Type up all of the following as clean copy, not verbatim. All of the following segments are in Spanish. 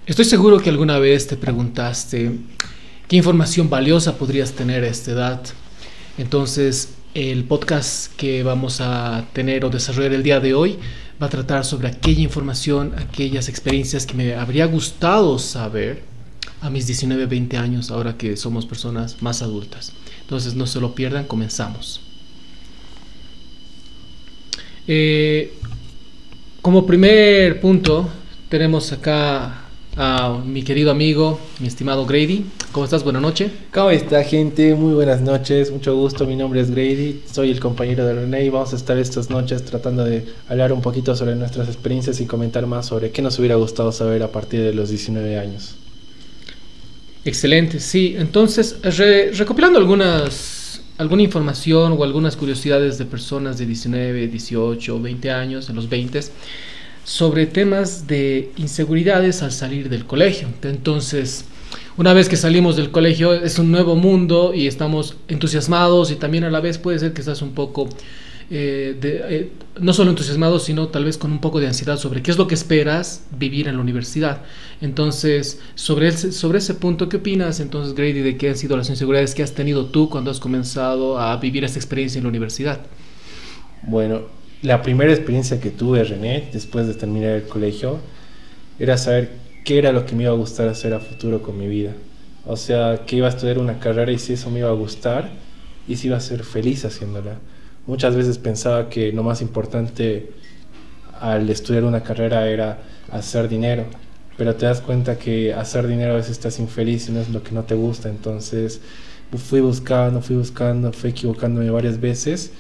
Estoy seguro que alguna vez te preguntaste qué información valiosa podrías tener a esta edad. Entonces, el podcast que vamos a tener o desarrollar el día de hoy va a tratar sobre aquella información, aquellas experiencias que me habría gustado saber a mis 19, 20 años, ahora que somos personas más adultas. Entonces, no se lo pierdan, comenzamos. Como primer punto, tenemos acá a mi querido amigo, mi estimado Grady. ¿Cómo estás? Buenas noches. ¿Cómo está, gente? Muy buenas noches, mucho gusto. Mi nombre es Grady, soy el compañero de René y vamos a estar estas noches tratando de hablar un poquito sobre nuestras experiencias y comentar más sobre qué nos hubiera gustado saber a partir de los 19 años. Excelente, sí. Entonces, recopilando alguna información o algunas curiosidades de personas de 19, 18, 20 años, en los 20, sobre temas de inseguridades al salir del colegio. Entonces, una vez que salimos del colegio es un nuevo mundo y estamos entusiasmados y también a la vez puede ser que estás un poco, no solo entusiasmados, sino tal vez con un poco de ansiedad sobre qué es lo que esperas vivir en la universidad. Entonces, sobre ese punto, ¿qué opinas entonces, Grady, de qué han sido las inseguridades que has tenido tú cuando has comenzado a vivir esta experiencia en la universidad? Bueno, la primera experiencia que tuve, René, después de terminar el colegio, era saber qué era lo que me iba a gustar hacer a futuro con mi vida. O sea, que iba a estudiar una carrera y si eso me iba a gustar y si iba a ser feliz haciéndola. Muchas veces pensaba que lo más importante al estudiar una carrera era hacer dinero, pero te das cuenta que hacer dinero a veces estás infeliz y no es lo que no te gusta. Entonces fui buscando, fui equivocándome varias veces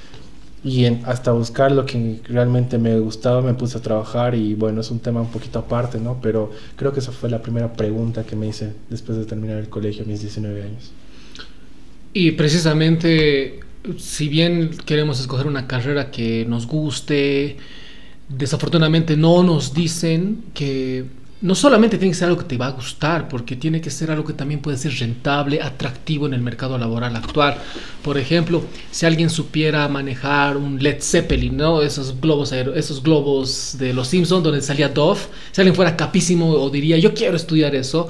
y hasta buscar lo que realmente me gustaba me puse a trabajar y bueno, es un tema un poquito aparte, ¿no? Pero creo que esa fue la primera pregunta que me hice después de terminar el colegio a mis 19 años. Y precisamente, si bien queremos escoger una carrera que nos guste, desafortunadamente no nos dicen que no solamente tiene que ser algo que te va a gustar, porque tiene que ser algo que también puede ser rentable, atractivo en el mercado laboral actual. Por ejemplo, si alguien supiera manejar un Led Zeppelin, ¿no? Esos globos de los Simpsons donde salía Dove, si alguien fuera capísimo o diría yo quiero estudiar eso,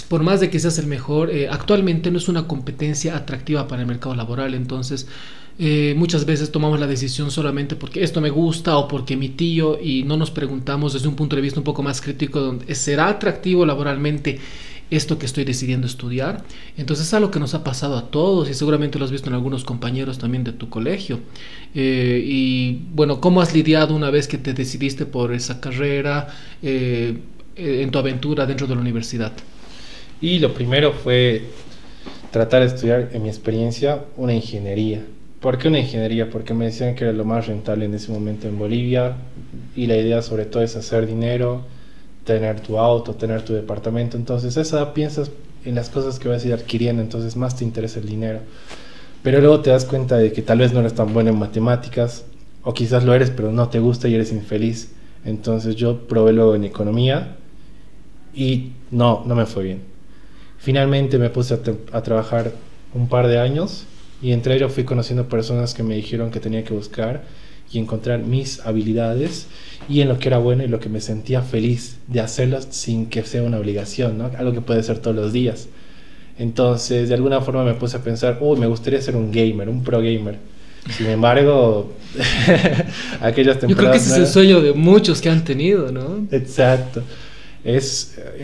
por más de que seas el mejor, actualmente no es una competencia atractiva para el mercado laboral. Entonces muchas veces tomamos la decisión solamente porque esto me gusta o porque mi tío, y no nos preguntamos desde un punto de vista un poco más crítico donde ¿será atractivo laboralmente esto que estoy decidiendo estudiar? Entonces es algo que nos ha pasado a todos y seguramente lo has visto en algunos compañeros también de tu colegio. Y bueno, ¿cómo has lidiado una vez que te decidiste por esa carrera en tu aventura dentro de la universidad? Y lo primero fue tratar de estudiar, en mi experiencia, una ingeniería. ¿Por qué una ingeniería? Porque me decían que era lo más rentable en ese momento en Bolivia y la idea sobre todo es hacer dinero, tener tu auto, tener tu departamento. Entonces a esa edad piensas en las cosas que vas a ir adquiriendo, entonces más te interesa el dinero. Pero luego te das cuenta de que tal vez no eres tan bueno en matemáticas o quizás lo eres pero no te gusta y eres infeliz. Entonces yo probé luego en economía y no me fue bien. Finalmente me puse a trabajar un par de años y entre ellos fui conociendo personas que me dijeron que tenía que buscar y encontrar mis habilidades y en lo que era bueno y lo que me sentía feliz de hacerlo sin que sea una obligación, ¿no? Algo que puede ser todos los días. Entonces de alguna forma me puse a pensar, me gustaría ser un gamer, un pro gamer. Sin embargo, aquellas temporadas... Yo creo que ese es el sueño de muchos que han tenido, ¿no? Exacto.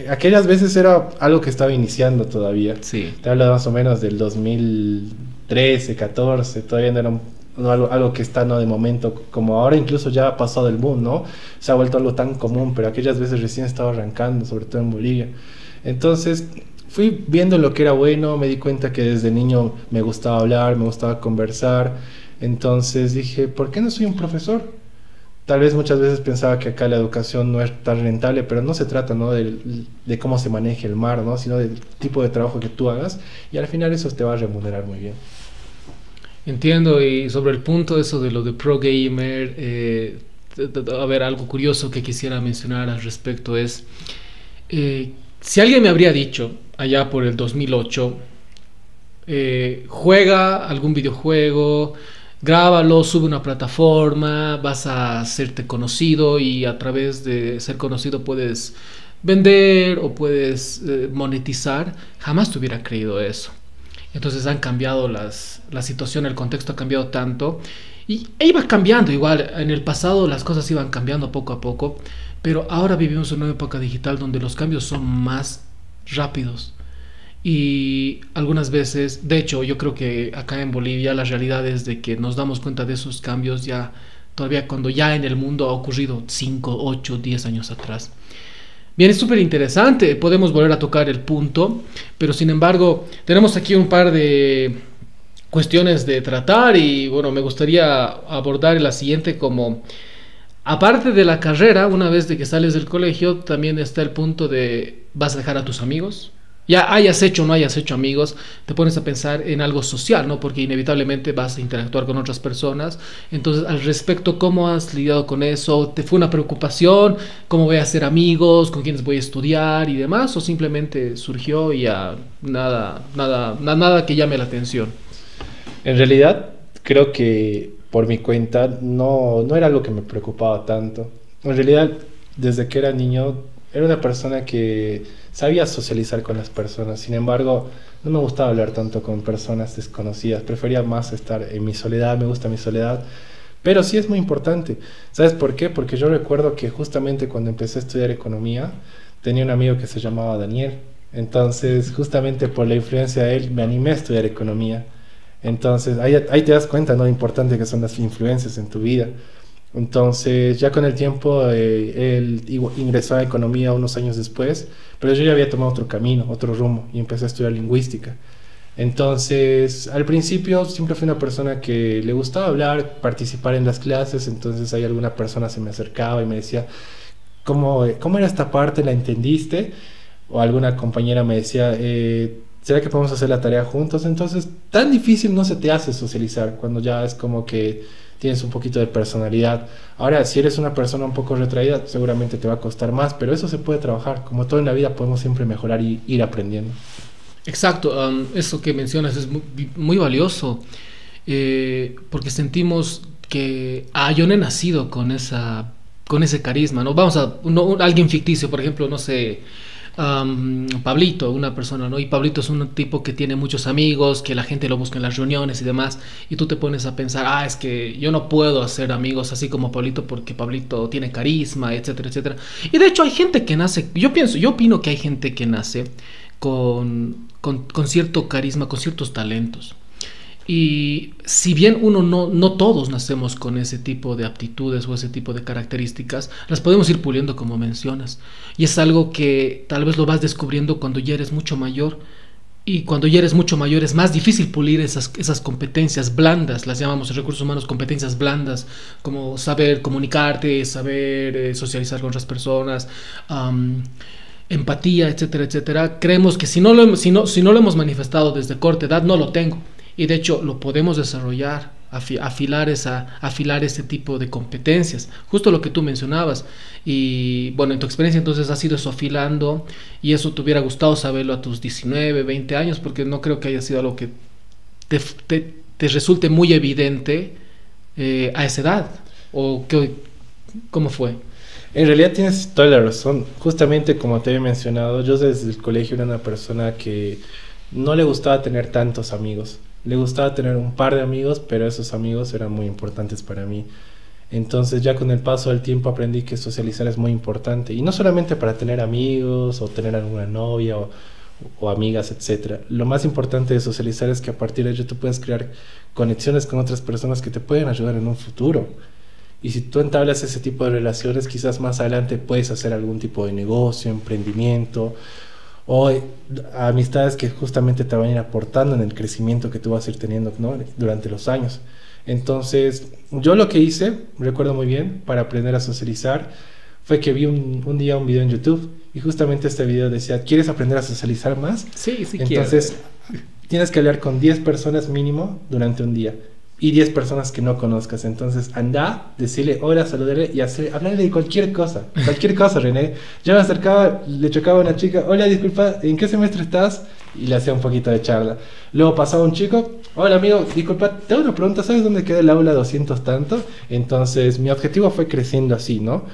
Aquellas veces era algo que estaba iniciando todavía. Sí. Te hablo más o menos del 2013, 14, todavía no era algo que está no de momento, como ahora incluso ya ha pasado el boom, ¿no? Se ha vuelto algo tan común, pero aquellas veces recién estaba arrancando, sobre todo en Bolivia. Entonces fui viendo lo que era bueno, me di cuenta que desde niño me gustaba hablar, me gustaba conversar, entonces dije, ¿por qué no soy un profesor? Tal vez muchas veces pensaba que acá la educación no es tan rentable, pero no se trata, ¿no? de cómo se maneje el mar, ¿no? Sino del tipo de trabajo que tú hagas y al final eso te va a remunerar muy bien. Entiendo. Y sobre el punto eso de lo de pro gamer, a ver, algo curioso que quisiera mencionar al respecto es si alguien me habría dicho allá por el 2008 juega algún videojuego, grábalo, sube a una plataforma, vas a hacerte conocido y a través de ser conocido puedes vender o puedes monetizar, jamás te hubiera creído eso. Entonces han cambiado la situación, el contexto ha cambiado tanto e iba cambiando igual. En el pasado las cosas iban cambiando poco a poco, pero ahora vivimos en una época digital donde los cambios son más rápidos. Y algunas veces, de hecho, yo creo que acá en Bolivia la realidad es de que nos damos cuenta de esos cambios ya todavía cuando ya en el mundo ha ocurrido 5 8 10 años atrás. Bien, es súper interesante, podemos volver a tocar el punto, pero sin embargo tenemos aquí un par de cuestiones de tratar y bueno, me gustaría abordar la siguiente como, aparte de la carrera, una vez de que sales del colegio, también está el punto de, ¿vas a dejar a tus amigos? Ya hayas hecho o no hayas hecho amigos, te pones a pensar en algo social, ¿no? Porque inevitablemente vas a interactuar con otras personas. Entonces, al respecto, ¿cómo has lidiado con eso? ¿Te fue una preocupación? ¿Cómo voy a hacer amigos? ¿Con quiénes voy a estudiar y demás? ¿O simplemente surgió y ya nada que llame la atención? En realidad, creo que por mi cuenta no era algo que me preocupaba tanto. En realidad, desde que era niño, era una persona que sabía socializar con las personas. Sin embargo, no me gustaba hablar tanto con personas desconocidas. Prefería más estar en mi soledad, me gusta mi soledad. Pero sí es muy importante. ¿Sabes por qué? Porque yo recuerdo que justamente cuando empecé a estudiar economía, tenía un amigo que se llamaba Daniel. Entonces, justamente por la influencia de él, me animé a estudiar economía. Entonces, ahí te das cuenta, ¿no? Lo importante que son las influencias en tu vida. Entonces, ya con el tiempo, él ingresó a economía unos años después, pero yo ya había tomado otro camino, otro rumbo, y empecé a estudiar lingüística. Entonces, al principio siempre fui una persona que le gustaba hablar, participar en las clases. Entonces, ahí alguna persona se me acercaba y me decía, ¿cómo era esta parte? ¿La entendiste? O alguna compañera me decía, ¿será que podemos hacer la tarea juntos? Entonces, tan difícil no se te hace socializar cuando ya es como que tienes un poquito de personalidad. Ahora, si eres una persona un poco retraída, seguramente te va a costar más, pero eso se puede trabajar. Como todo en la vida, podemos siempre mejorar y ir aprendiendo. Exacto, eso que mencionas es muy valioso, porque sentimos que yo no he nacido con ese carisma, ¿no? Vamos a alguien ficticio, por ejemplo, no sé, Pablito, una persona, ¿no? Y Pablito es un tipo que tiene muchos amigos, que la gente lo busca en las reuniones y demás, y tú te pones a pensar, es que yo no puedo hacer amigos así como Pablito porque Pablito tiene carisma, etcétera, etcétera. Y de hecho hay gente que nace, yo opino que hay gente que nace con cierto carisma, con ciertos talentos. Y si bien no todos nacemos con ese tipo de aptitudes o ese tipo de características, las podemos ir puliendo como mencionas. Y es algo que tal vez lo vas descubriendo cuando ya eres mucho mayor. Y cuando ya eres mucho mayor es más difícil pulir esas competencias blandas, las llamamos en recursos humanos competencias blandas, como saber comunicarte, saber socializar con otras personas, empatía, etcétera, etcétera. Creemos que si no lo hemos manifestado desde corta edad, no lo tengo. Y de hecho lo podemos desarrollar, afilar ese tipo de competencias, justo lo que tú mencionabas. Y bueno, en tu experiencia entonces has ido eso afilando, y eso te hubiera gustado saberlo a tus 19, 20 años, porque no creo que haya sido algo que te resulte muy evidente a esa edad. ¿Cómo fue? En realidad tienes toda la razón. Justamente como te había mencionado, yo desde el colegio era una persona que no le gustaba tener tantos amigos. Le gustaba tener un par de amigos, pero esos amigos eran muy importantes para mí. Entonces ya con el paso del tiempo aprendí que socializar es muy importante. Y no solamente para tener amigos o tener alguna novia o amigas, etc. Lo más importante de socializar es que a partir de ello tú puedes crear conexiones con otras personas que te pueden ayudar en un futuro. Y si tú entablas ese tipo de relaciones, quizás más adelante puedes hacer algún tipo de negocio, emprendimiento, o amistades que justamente te van a ir aportando en el crecimiento que tú vas a ir teniendo, ¿no? Durante los años. Entonces, yo lo que hice, recuerdo muy bien, para aprender a socializar, fue que vi un día un video en YouTube, y justamente este video decía, ¿quieres aprender a socializar más? Sí, Entonces, tienes que hablar con 10 personas mínimo durante un día. Y 10 personas que no conozcas. Entonces anda, decirle hola, saludarle y hablarle de cualquier cosa, René. Yo me acercaba, le chocaba a una chica, hola, disculpa, ¿en qué semestre estás? Y le hacía un poquito de charla. Luego pasaba un chico, hola amigo, disculpa, te hago una pregunta, ¿sabes dónde queda el aula 200 tanto? Entonces mi objetivo fue creciendo así, ¿no?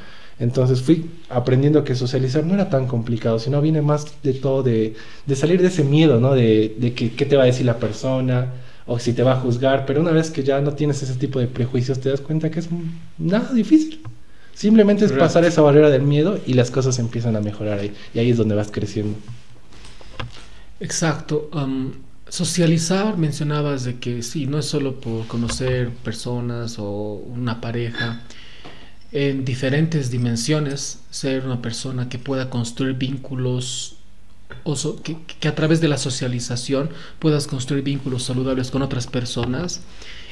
Entonces fui aprendiendo que socializar no era tan complicado, sino viene más de todo de salir de ese miedo, ¿no? De que qué te va a decir la persona o si te va a juzgar, pero una vez que ya no tienes ese tipo de prejuicios te das cuenta que es nada difícil. Simplemente es pasar esa barrera del miedo y las cosas empiezan a mejorar ahí. Y ahí es donde vas creciendo. Exacto. Socializar, mencionabas de que sí, no es solo por conocer personas o una pareja, en diferentes dimensiones, ser una persona que pueda construir vínculos que a través de la socialización puedas construir vínculos saludables con otras personas.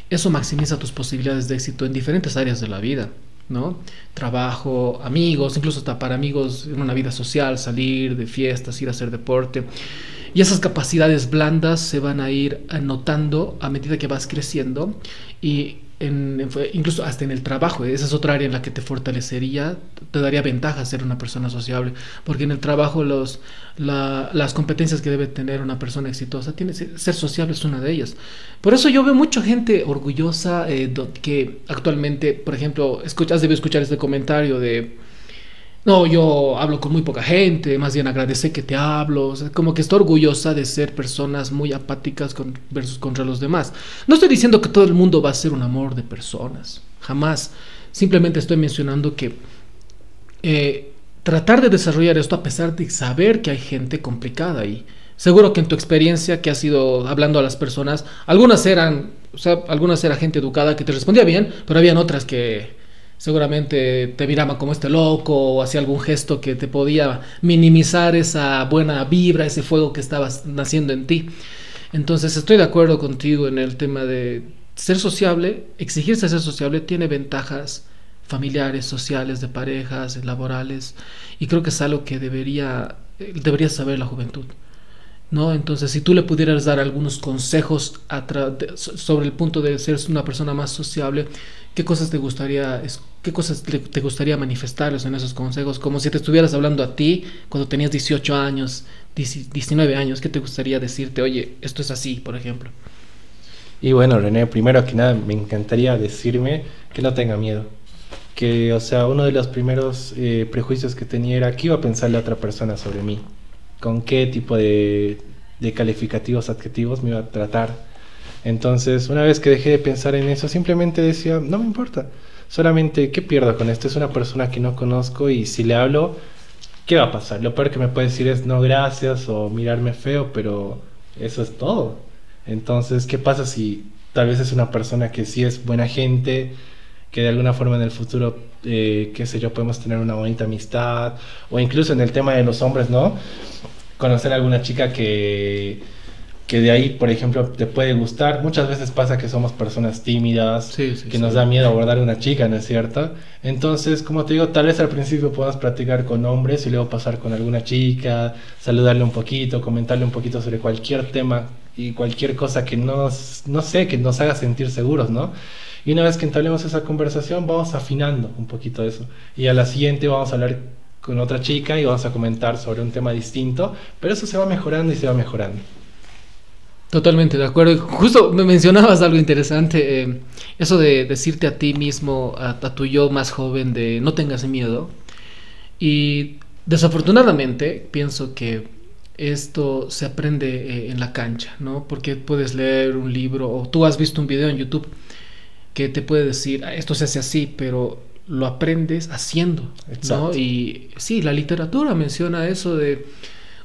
Eso maximiza tus posibilidades de éxito en diferentes áreas de la vida, ¿no? Trabajo, amigos, incluso hasta para amigos en una vida social, salir de fiestas, ir a hacer deporte. Y esas capacidades blandas se van a ir notando a medida que vas creciendo y incluso hasta en el trabajo. Esa es otra área en la que te fortalecería, te daría ventaja ser una persona sociable, porque en el trabajo las competencias que debe tener una persona exitosa, ser sociable es una de ellas. Por eso yo veo mucha gente orgullosa que actualmente, por ejemplo, has debido escuchar este comentario de: no, yo hablo con muy poca gente, más bien agradece que te hablo. O sea, como que está orgullosa de ser personas muy apáticas versus contra los demás. No estoy diciendo que todo el mundo va a ser un amor de personas, jamás. Simplemente estoy mencionando que tratar de desarrollar esto a pesar de saber que hay gente complicada ahí. Seguro que en tu experiencia que has ido hablando a las personas, algunas era gente educada que te respondía bien, pero habían otras que seguramente te miraban como este loco o hacía algún gesto que te podía minimizar esa buena vibra, ese fuego que estabas naciendo en ti. Entonces estoy de acuerdo contigo en el tema de ser sociable. Exigirse ser sociable tiene ventajas familiares, sociales, de parejas, laborales, y creo que es algo que debería saber la juventud, ¿no? Entonces, si tú le pudieras dar algunos consejos sobre el punto de ser una persona más sociable, ¿qué cosas te gustaría manifestarles en esos consejos? Como si te estuvieras hablando a ti cuando tenías 18 años, 19 años, ¿qué te gustaría decirte? Oye, esto es así, por ejemplo. Y bueno, René, primero que nada me encantaría decirme que no tenga miedo. Que, o sea, uno de los primeros prejuicios que tenía era qué iba a pensar la otra persona sobre mí, con qué tipo de calificativos, adjetivos me iba a tratar. Entonces, una vez que dejé de pensar en eso, simplemente decía, no me importa, solamente, ¿qué pierdo con esto? Es una persona que no conozco y si le hablo, ¿qué va a pasar? Lo peor que me puede decir es no gracias o mirarme feo, pero eso es todo. Entonces, ¿qué pasa si tal vez es una persona que sí es buena gente, que de alguna forma en el futuro, qué sé yo, podemos tener una bonita amistad, o incluso en el tema de los hombres, ¿no? Conocer a alguna chica que de ahí, por ejemplo, te puede gustar. Muchas veces pasa que somos personas tímidas, que nos da miedo abordar a una chica, ¿no es cierto? Entonces, como te digo, tal vez al principio podamos practicar con hombres y luego pasar con alguna chica, saludarle un poquito, comentarle un poquito sobre cualquier tema y cualquier cosa que no sé, que nos haga sentir seguros, ¿no? Y una vez que entablemos esa conversación, vamos afinando un poquito eso. Y a la siguiente vamos a hablar con otra chica y vamos a comentar sobre un tema distinto, pero eso se va mejorando y se va mejorando. Totalmente de acuerdo. Justo me mencionabas algo interesante, eso de decirte a ti mismo, a tu yo más joven, de no tengas miedo. Y desafortunadamente pienso que esto se aprende en la cancha, ¿no? Porque puedes leer un libro o tú has visto un video en YouTube que te puede decir, esto se hace así, pero lo aprendes haciendo, ¿no? Y sí, la literatura menciona eso de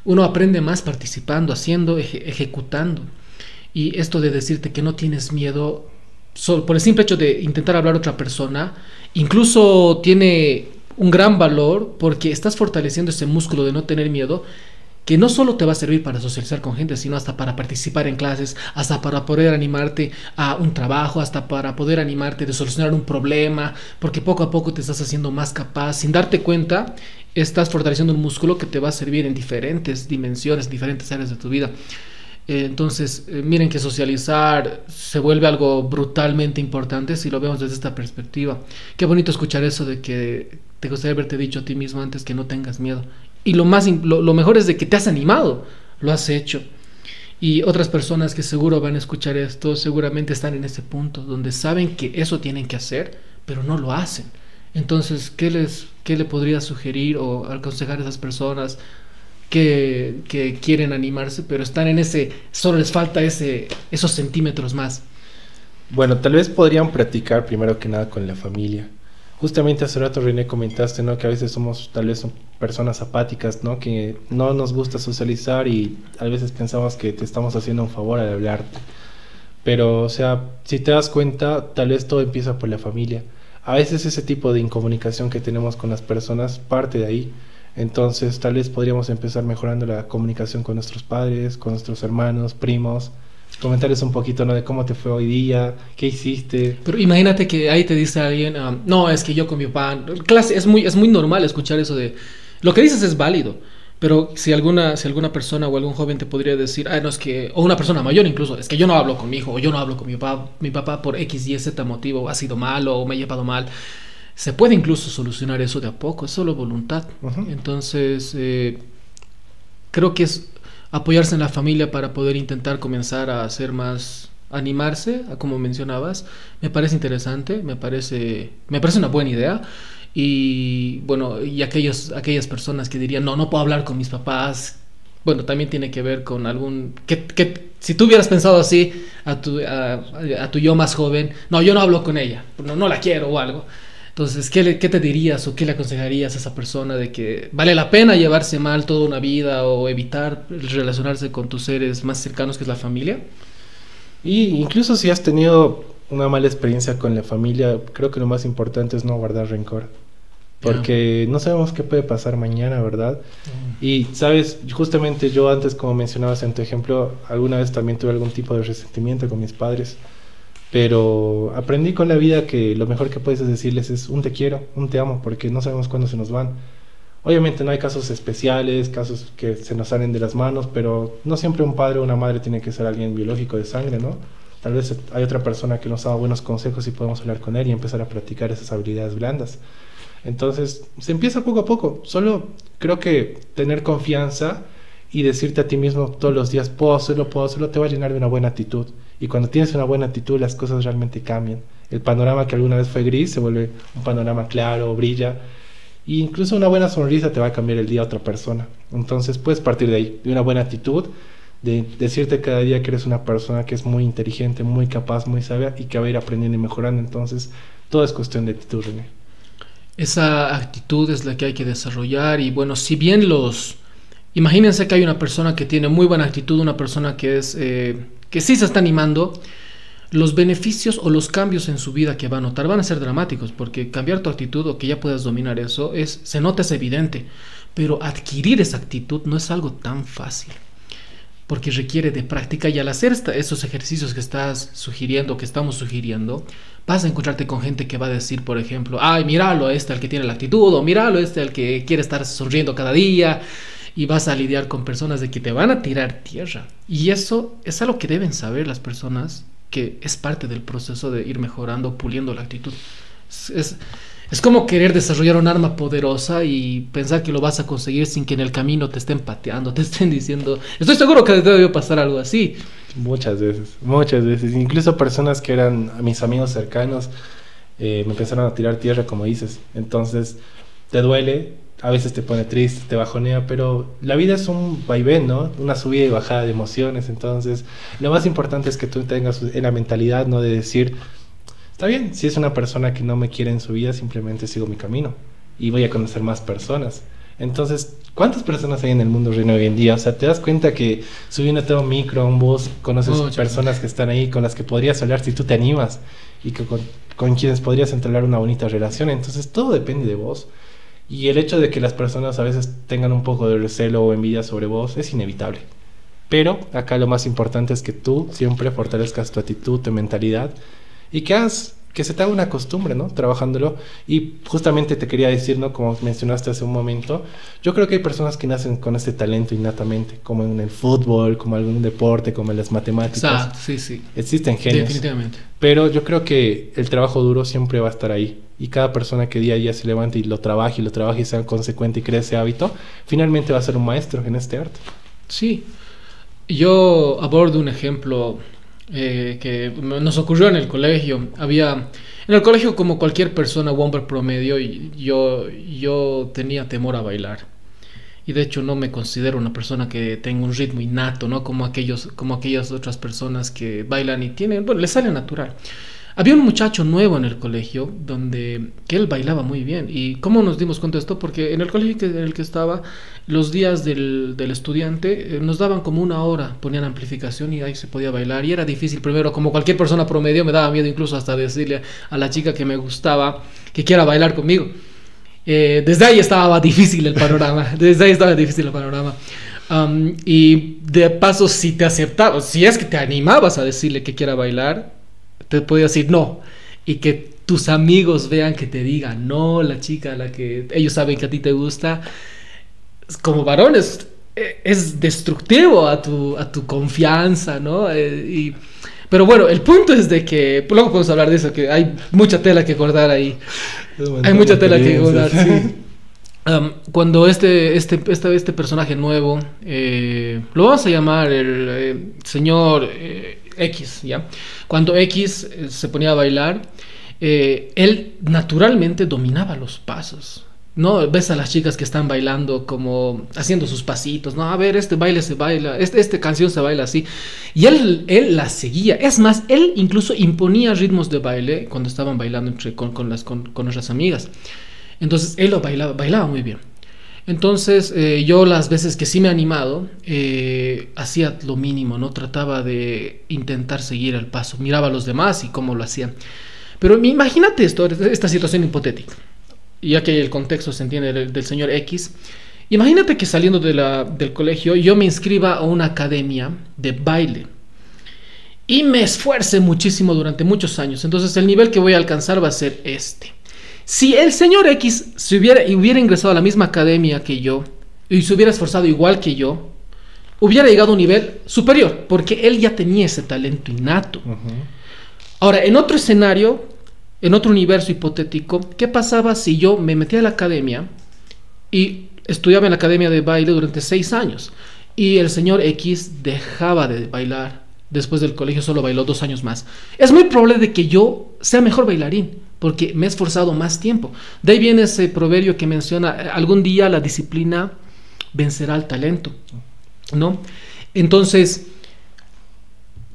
uno aprende más participando, haciendo, ejecutando. Y esto de decirte que no tienes miedo, por el simple hecho de intentar hablar a otra persona, incluso tiene un gran valor porque estás fortaleciendo ese músculo de no tener miedo, que no solo te va a servir para socializar con gente, sino hasta para participar en clases, hasta para poder animarte a un trabajo, hasta para poder animarte de solucionar un problema, porque poco a poco te estás haciendo más capaz. Sin darte cuenta, estás fortaleciendo un músculo que te va a servir en diferentes dimensiones, diferentes áreas de tu vida. Entonces, miren que socializar se vuelve algo brutalmente importante si lo vemos desde esta perspectiva. Qué bonito escuchar eso de que te gustaría haberte dicho a ti mismo antes que no tengas miedo. Y lo mejor es de que te has animado, lo has hecho. Y otras personas que seguro van a escuchar esto, seguramente están en ese punto donde saben que eso tienen que hacer, pero no lo hacen. Entonces, qué le podría sugerir o aconsejar a esas personas que quieren animarse, pero están en ese, solo les falta esos centímetros más? Bueno, tal vez podrían practicar primero que nada con la familia. Justamente hace rato, René, comentaste, ¿no? Que a veces somos tal vez personas apáticas, ¿no? Que no nos gusta socializar y a veces pensamos que te estamos haciendo un favor al hablarte. Pero, o sea, si te das cuenta, tal vez todo empieza por la familia. A veces ese tipo de incomunicación que tenemos con las personas parte de ahí. Entonces, tal vez podríamos empezar mejorando la comunicación con nuestros padres, con nuestros hermanos, primos. Comentarles un poquito, ¿no? De cómo te fue hoy día, qué hiciste. Pero imagínate que ahí te dice alguien, no, es que yo con mi papá, clase, es muy normal escuchar eso de, lo que dices es válido, pero si alguna persona o algún joven te podría decir, no, es que, o una persona mayor incluso, es que yo no hablo con mi hijo, o yo no hablo con mi papá por X, Y, Z motivo, ha sido malo o me ha llevado mal, se puede incluso solucionar eso de a poco, es solo voluntad. Ujú. Entonces, creo que es apoyarse en la familia para poder intentar comenzar a hacer más, animarse, a como mencionabas, me parece interesante, me parece una buena idea. Y bueno, y aquellas personas que dirían, no, no puedo hablar con mis papás, bueno, también tiene que ver con que si tú hubieras pensado así a tu yo más joven, no, yo no hablo con ella, no la quiero o algo. Entonces, ¿qué te dirías o qué le aconsejarías a esa persona de que vale la pena llevarse mal toda una vida o evitar relacionarse con tus seres más cercanos, que es la familia? Y incluso si has tenido una mala experiencia con la familia, creo que lo más importante es no guardar rencor. Porque no sabemos qué puede pasar mañana, ¿verdad? Y, sabes, justamente yo antes, como mencionabas en tu ejemplo, alguna vez también tuve algún tipo de resentimiento con mis padres. Pero aprendí con la vida que lo mejor que puedes decirles es un te quiero, un te amo, porque no sabemos cuándo se nos van. Obviamente no hay casos especiales, casos que se nos salen de las manos, pero no siempre un padre o una madre tiene que ser alguien biológico de sangre, ¿no? Tal vez hay otra persona que nos da buenos consejos y podemos hablar con él y empezar a practicar esas habilidades blandas. Entonces, se empieza poco a poco. Solo creo que tener confianza y decirte a ti mismo todos los días, puedo hacerlo, te va a llenar de una buena actitud. Y cuando tienes una buena actitud, las cosas realmente cambian. El panorama que alguna vez fue gris se vuelve un panorama claro, brilla. Y incluso una buena sonrisa te va a cambiar el día a otra persona. Entonces puedes partir de ahí, de una buena actitud, de decirte cada día que eres una persona que es muy inteligente, muy capaz, muy sabia y que va a ir aprendiendo y mejorando. Entonces todo es cuestión de actitud, René. Esa actitud es la que hay que desarrollar y bueno, si bien imagínense que hay una persona que tiene muy buena actitud, una persona que que sí se está animando, los beneficios o los cambios en su vida que va a notar van a ser dramáticos, porque cambiar tu actitud o que ya puedas dominar eso se nota, es evidente, pero adquirir esa actitud no es algo tan fácil, porque requiere de práctica y al hacer esos ejercicios que estás sugiriendo, que estamos sugiriendo, vas a encontrarte con gente que va a decir, por ejemplo, ay, míralo al que tiene la actitud, o míralo al que quiere estar sonriendo cada día, y vas a lidiar con personas de que te van a tirar tierra. Y eso es algo que deben saber las personas, que es parte del proceso de ir mejorando, puliendo la actitud. Es como querer desarrollar un arma poderosa y pensar que lo vas a conseguir sin que en el camino te estén pateando, te estén diciendo, estoy seguro que te debe pasar algo así. Muchas veces, muchas veces. Incluso personas que eran mis amigos cercanos me empezaron a tirar tierra, como dices. Entonces, te duele, a veces te pone triste, te bajonea, pero la vida es un vaivén, ¿no? Una subida y bajada de emociones. Entonces, lo más importante es que tú tengas la mentalidad, ¿no? De decir, está bien, si es una persona que no me quiere en su vida, simplemente sigo mi camino y voy a conocer más personas. Entonces, ¿cuántas personas hay en el mundo, Reino, hoy en día? O sea, te das cuenta que subiéndote a un micro, a un bus, conoces personas que están ahí con las que podrías hablar si tú te animas y que con quienes podrías entablar una bonita relación. Entonces, todo depende de vos. Y el hecho de que las personas a veces tengan un poco de recelo o envidia sobre vos es inevitable. Pero acá lo más importante es que tú siempre fortalezcas tu actitud, tu mentalidad y que se te haga una costumbre, ¿no? Trabajándolo. Y justamente te quería decir, ¿no? Como mencionaste hace un momento, yo creo que hay personas que nacen con este talento innatamente, como en el fútbol, como en algún deporte, como en las matemáticas. Exacto, sí, sí. Existen genios. Definitivamente. Pero yo creo que el trabajo duro siempre va a estar ahí. Y cada persona que día a día se levante y lo trabaje y sea consecuente y cree ese hábito, finalmente va a ser un maestro en este arte. Sí. Yo abordo un ejemplo que nos ocurrió en el colegio. En el colegio, como cualquier persona o hombre promedio, yo tenía temor a bailar. Y de hecho no me considero una persona que tenga un ritmo innato, ¿no? Como aquellas otras personas que bailan y tienen, bueno, les sale natural. Había un muchacho nuevo en el colegio que él bailaba muy bien. ¿Y cómo nos dimos cuenta de esto? Porque en el colegio en el que estaba, los días del estudiante nos daban como una hora, ponían amplificación y ahí se podía bailar. Y era difícil, primero, como cualquier persona promedio, me daba miedo incluso hasta decirle a la chica que me gustaba que quiera bailar conmigo. Desde ahí estaba difícil el panorama. Y de paso, si te aceptaba, si es que te animabas a decirle que quiera bailar, te podía decir no. Y que tus amigos vean que te digan no, la chica a la que ellos saben que a ti te gusta, como varones, es destructivo a tu confianza, ¿no? Pero bueno, el punto es de que, luego podemos hablar de eso, que hay mucha tela que cortar ahí. Hay mucha tela que cortar, sí. Cuando este personaje nuevo, lo vamos a llamar el señor X, ¿ya? Cuando X se ponía a bailar, él naturalmente dominaba los pasos. No ves a las chicas que están bailando como haciendo sus pasitos, no, a ver, este baile se baila, esta canción se baila así, y él la seguía. Es más, él incluso imponía ritmos de baile cuando estaban bailando con nuestras amigas. Entonces él lo bailaba muy bien. Entonces yo las veces que sí me he animado, hacía lo mínimo, ¿no? Trataba de intentar seguir el paso, miraba a los demás y cómo lo hacían. Pero imagínate esta situación hipotética, ya que el contexto se entiende del señor X. Imagínate que saliendo del colegio yo me inscriba a una academia de baile y me esfuerce muchísimo durante muchos años. Entonces el nivel que voy a alcanzar va a ser este. Si el señor X hubiera ingresado a la misma academia que yo y se hubiera esforzado igual que yo, hubiera llegado a un nivel superior, porque él ya tenía ese talento innato. Ahora, en otro escenario, en otro universo hipotético, ¿qué pasaba si yo me metía a la academia y estudiaba en la academia de baile durante 6 años y el señor X dejaba de bailar después del colegio, solo bailó 2 años más? Es muy probable de que yo sea mejor bailarín, porque me he esforzado más tiempo. De ahí viene ese proverbio que menciona, algún día la disciplina vencerá al talento, ¿no? Entonces,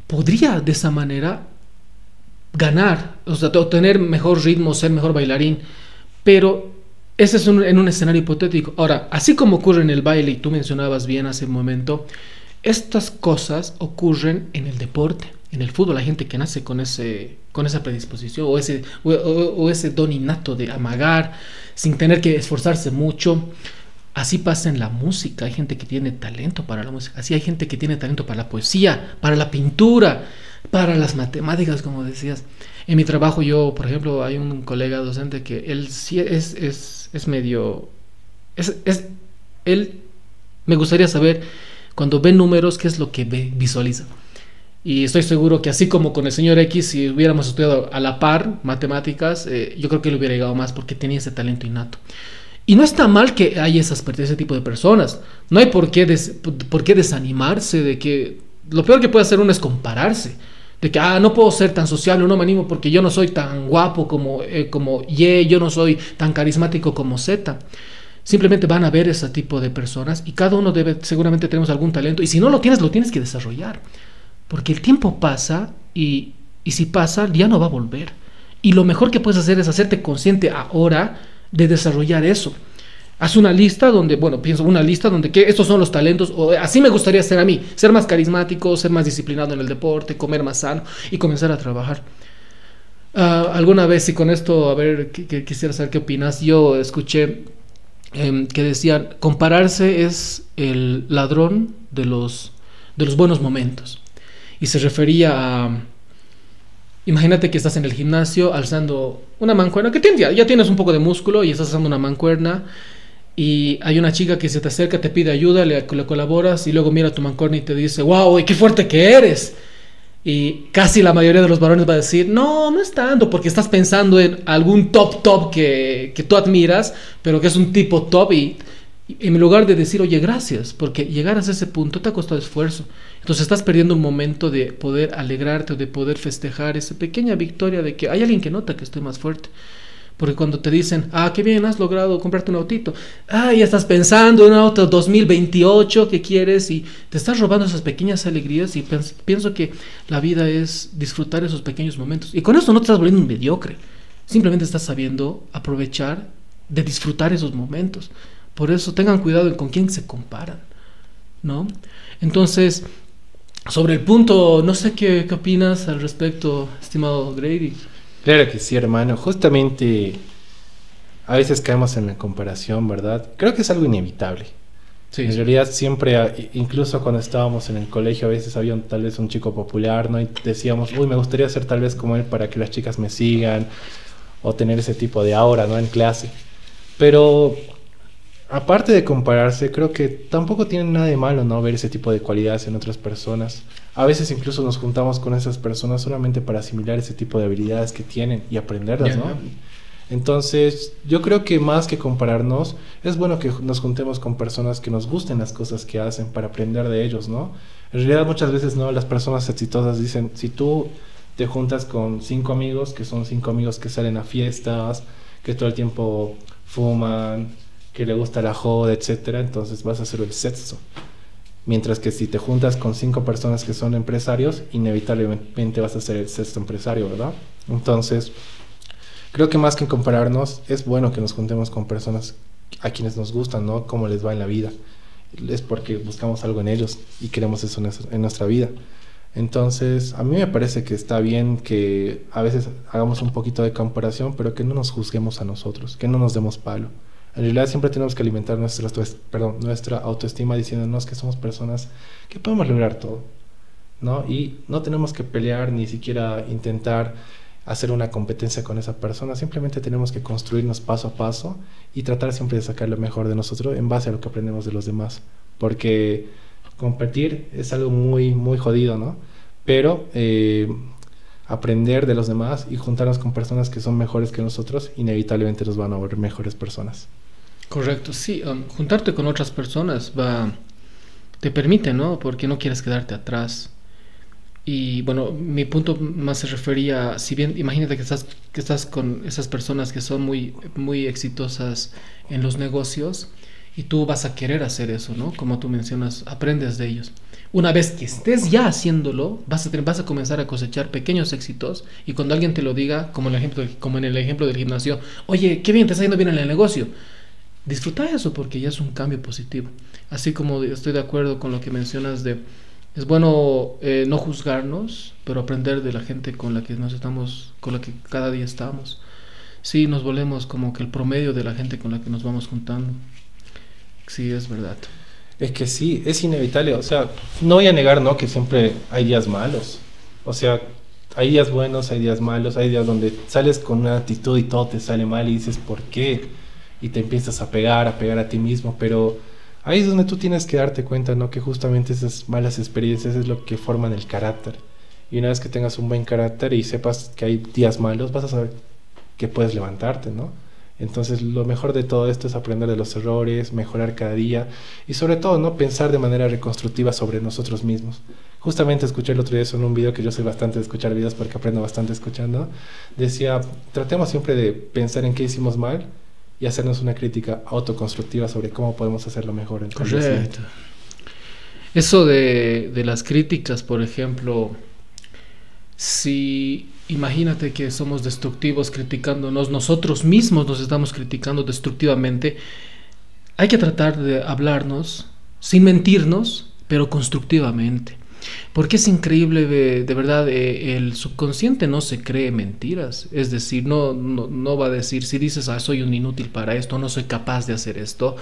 podría de esa manera ganar, o sea, tener mejor ritmo, ser mejor bailarín, pero ese es en un escenario hipotético. Ahora, así como ocurre en el baile, y tú mencionabas bien hace un momento, estas cosas ocurren en el deporte, en el fútbol. Hay gente que nace con esa predisposición o ese don innato de amagar sin tener que esforzarse mucho. Así pasa en la música. Hay gente que tiene talento para la música. Así hay gente que tiene talento para la poesía, para la pintura, para las matemáticas, como decías. En mi trabajo yo, por ejemplo, hay un colega docente que él sí es medio... Él me gustaría saber, cuando ve números, qué es lo que visualiza. Y estoy seguro que así como con el señor X, si hubiéramos estudiado a la par matemáticas, yo creo que le hubiera llegado más, porque tenía ese talento innato. Y no está mal que haya ese tipo de personas. No hay por qué desanimarse de que... Lo peor que puede hacer uno es compararse. De que, no puedo ser tan sociable, no me animo porque yo no soy tan guapo como Y, yo no soy tan carismático como Z. Simplemente van a ver ese tipo de personas y cada uno seguramente tenemos algún talento. Y si no lo tienes que desarrollar. Porque el tiempo pasa y si pasa ya no va a volver. Y lo mejor que puedes hacer es hacerte consciente ahora de desarrollar eso. Haz una lista donde, que estos son los talentos, o así me gustaría ser a mí, ser más carismático, ser más disciplinado en el deporte, comer más sano y comenzar a trabajar. Alguna vez, y con esto, a ver, quisiera saber qué opinas. Yo escuché que decían, compararse es el ladrón de los buenos momentos. Y se refería a... Imagínate que estás en el gimnasio alzando una mancuerna, que ya tienes un poco de músculo y estás alzando una mancuerna y hay una chica que se te acerca, te pide ayuda, le colaboras y luego mira tu mancuerna y te dice, wow, qué fuerte que eres. Y casi la mayoría de los varones va a decir, no es tanto, porque estás pensando en algún top que tú admiras, pero que es un tipo top y en lugar de decir, oye, gracias, porque llegar a ese punto te ha costado esfuerzo. Entonces estás perdiendo un momento de poder alegrarte o de poder festejar esa pequeña victoria de que hay alguien que nota que estoy más fuerte. Porque cuando te dicen, qué bien, has logrado comprarte un autito. Ya estás pensando en un auto 2028 que quieres y te estás robando esas pequeñas alegrías y pienso que la vida es disfrutar esos pequeños momentos. Y con eso no te estás volviendo un mediocre. Simplemente estás sabiendo aprovechar de disfrutar esos momentos. Por eso tengan cuidado con quién se comparan, ¿no? Entonces, sobre el punto, no sé qué opinas al respecto, estimado Grady. Claro que sí, hermano. Justamente a veces caemos en la comparación, ¿verdad? Creo que es algo inevitable. Sí. En realidad siempre, incluso cuando estábamos en el colegio, a veces había tal vez un chico popular, ¿no? Y decíamos, uy, me gustaría ser tal vez como él para que las chicas me sigan o tener ese tipo de aura, ¿no? En clase. Pero aparte de compararse, creo que tampoco tiene nada de malo, ¿no? Ver ese tipo de cualidades en otras personas. A veces incluso nos juntamos con esas personas solamente para asimilar ese tipo de habilidades que tienen y aprenderlas, ¿no? Entonces, yo creo que más que compararnos, es bueno que nos juntemos con personas que nos gusten las cosas que hacen para aprender de ellos, ¿no? En realidad muchas veces, ¿no? Las personas exitosas dicen, si tú te juntas con 5 amigos, que son 5 amigos que salen a fiestas, que todo el tiempo fuman, que le gusta la joda, etcétera, entonces vas a ser el sexto. Mientras que si te juntas con 5 personas que son empresarios, inevitablemente vas a ser el sexto empresario, ¿verdad? Entonces, creo que más que compararnos, es bueno que nos juntemos con personas a quienes nos gustan, ¿no? Cómo les va en la vida. Es porque buscamos algo en ellos y queremos eso en nuestra vida. Entonces, a mí me parece que está bien que a veces hagamos un poquito de comparación, pero que no nos juzguemos a nosotros, que no nos demos palo. En realidad siempre tenemos que alimentar nuestra autoestima diciéndonos que somos personas que podemos lograr todo, ¿no? Y no tenemos que pelear ni siquiera intentar hacer una competencia con esa persona, simplemente tenemos que construirnos paso a paso y tratar siempre de sacar lo mejor de nosotros en base a lo que aprendemos de los demás, porque competir es algo muy, muy jodido, ¿no? Pero aprender de los demás y juntarnos con personas que son mejores que nosotros, inevitablemente nos van a volver mejores personas. Correcto, sí, juntarte con otras personas te permite, ¿no? Porque no quieres quedarte atrás. Y bueno, mi punto más se refería, si bien imagínate que estás con esas personas que son muy, muy exitosas en los negocios y tú vas a querer hacer eso, ¿no? Como tú mencionas, aprendes de ellos. Una vez que estés ya haciéndolo, vas a comenzar a cosechar pequeños éxitos y cuando alguien te lo diga, como en el ejemplo del gimnasio, oye, qué bien, te está yendo bien en el negocio. Disfruta eso porque ya es un cambio positivo. Así como estoy de acuerdo con lo que mencionas es bueno no juzgarnos, pero aprender de la gente con la que cada día estamos. Sí, nos volvemos como que el promedio de la gente con la que nos vamos juntando. Sí, es verdad. Es que sí, es inevitable. O sea, no voy a negar, ¿no? Que siempre hay días malos. O sea, hay días buenos, hay días malos, hay días donde sales con una actitud y todo te sale mal y dices, ¿por qué? Y te empiezas a pegar a ti mismo, pero ahí es donde tú tienes que darte cuenta, ¿no? Que justamente esas malas experiencias es lo que forman el carácter. Y una vez que tengas un buen carácter y sepas que hay días malos, vas a saber que puedes levantarte, ¿no? Entonces lo mejor de todo esto es aprender de los errores, mejorar cada día y sobre todo, ¿no? Pensar de manera reconstructiva sobre nosotros mismos. Justamente escuché el otro día eso en un video, que yo soy bastante de escuchar videos porque aprendo bastante escuchando. Decía, tratemos siempre de pensar en qué hicimos mal y hacernos una crítica autoconstructiva sobre cómo podemos hacerlo mejor. Correcto. Eso de las críticas, por ejemplo, si imagínate que somos destructivos criticándonos, nosotros mismos nos estamos criticando destructivamente, hay que tratar de hablarnos sin mentirnos, pero constructivamente. Porque es increíble, de verdad, el subconsciente no se cree mentiras. Es decir, no va a decir, si dices, soy un inútil para esto, no soy capaz de hacer esto,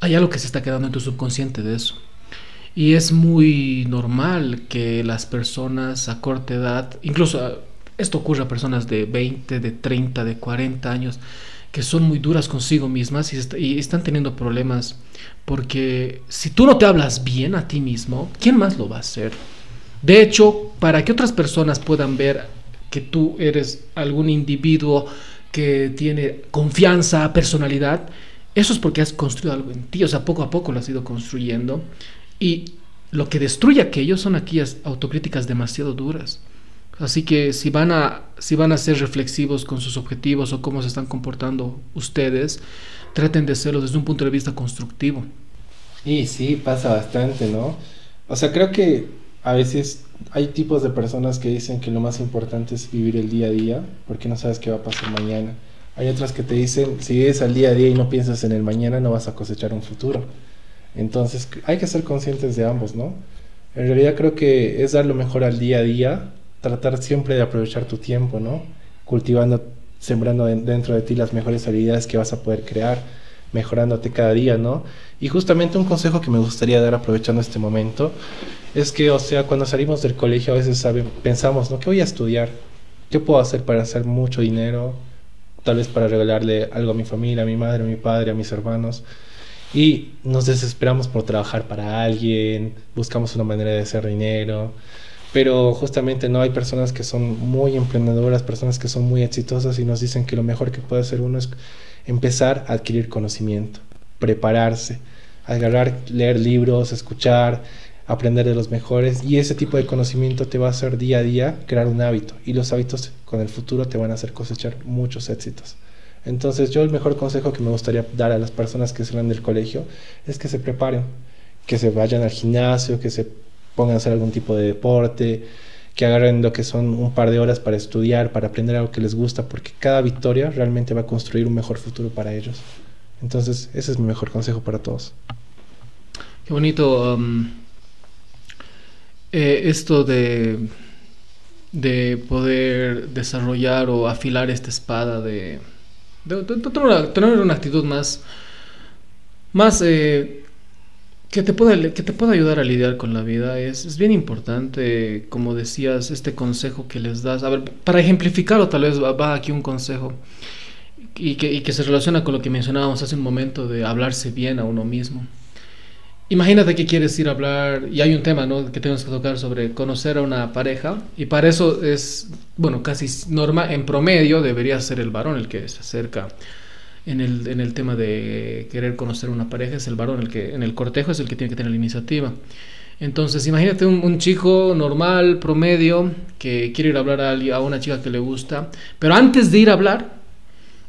hay algo que se está quedando en tu subconsciente de eso. Y es muy normal que las personas a corta edad, incluso esto ocurre a personas de 20, de 30, de 40 años, que son muy duras consigo mismas y están teniendo problemas, porque si tú no te hablas bien a ti mismo, ¿quién más lo va a hacer? De hecho, para que otras personas puedan ver que tú eres algún individuo que tiene confianza, personalidad, eso es porque has construido algo en ti, o sea, poco a poco lo has ido construyendo. Y lo que destruye aquello son aquellas autocríticas demasiado duras. Así que si van a ser reflexivos con sus objetivos o cómo se están comportando ustedes, traten de hacerlo desde un punto de vista constructivo. Y sí, pasa bastante, ¿no? O sea, creo que a veces hay tipos de personas que dicen que lo más importante es vivir el día a día, porque no sabes qué va a pasar mañana. Hay otras que te dicen, si vives al día a día y no piensas en el mañana, no vas a cosechar un futuro. Entonces, hay que ser conscientes de ambos, ¿no? En realidad creo que es dar lo mejor al día a día, tratar siempre de aprovechar tu tiempo, ¿no? Cultivando, sembrando dentro de ti las mejores habilidades que vas a poder crear, mejorándote cada día, ¿no? Y justamente un consejo que me gustaría dar aprovechando este momento es que, o sea, cuando salimos del colegio a veces pensamos, ¿no? ¿Qué voy a estudiar? ¿Qué puedo hacer para hacer mucho dinero? Tal vez para regalarle algo a mi familia, a mi madre, a mi padre, a mis hermanos. Y nos desesperamos por trabajar para alguien, buscamos una manera de hacer dinero, pero justamente no, hay personas que son muy emprendedoras, personas que son muy exitosas y nos dicen que lo mejor que puede hacer uno es empezar a adquirir conocimiento, prepararse, agarrar, leer libros, escuchar, aprender de los mejores, y ese tipo de conocimiento te va a hacer día a día crear un hábito, y los hábitos con el futuro te van a hacer cosechar muchos éxitos. Entonces yo el mejor consejo que me gustaría dar a las personas que salen del colegio es que se preparen, que se vayan al gimnasio, que se pongan a hacer algún tipo de deporte, que agarren lo que son un par de horas para estudiar, para aprender algo que les gusta, porque cada victoria realmente va a construir un mejor futuro para ellos. Entonces ese es mi mejor consejo para todos. Qué bonito esto de poder desarrollar o afilar esta espada de tener una actitud más que te pueda ayudar a lidiar con la vida. Es bien importante, como decías, este consejo que les das. A ver, para ejemplificarlo, tal vez va aquí un consejo y que se relaciona con lo que mencionábamos hace un momento de hablarse bien a uno mismo. Imagínate que quieres ir a hablar, y hay un tema, ¿no?, que tenemos que tocar sobre conocer a una pareja, y para eso es, bueno, casi normal, en promedio debería ser el varón el que se acerca en el tema de querer conocer a una pareja. Es el varón el que en el cortejo es el que tiene que tener la iniciativa. Entonces imagínate un chico normal, promedio, que quiere ir a hablar a una chica que le gusta, pero antes de ir a hablar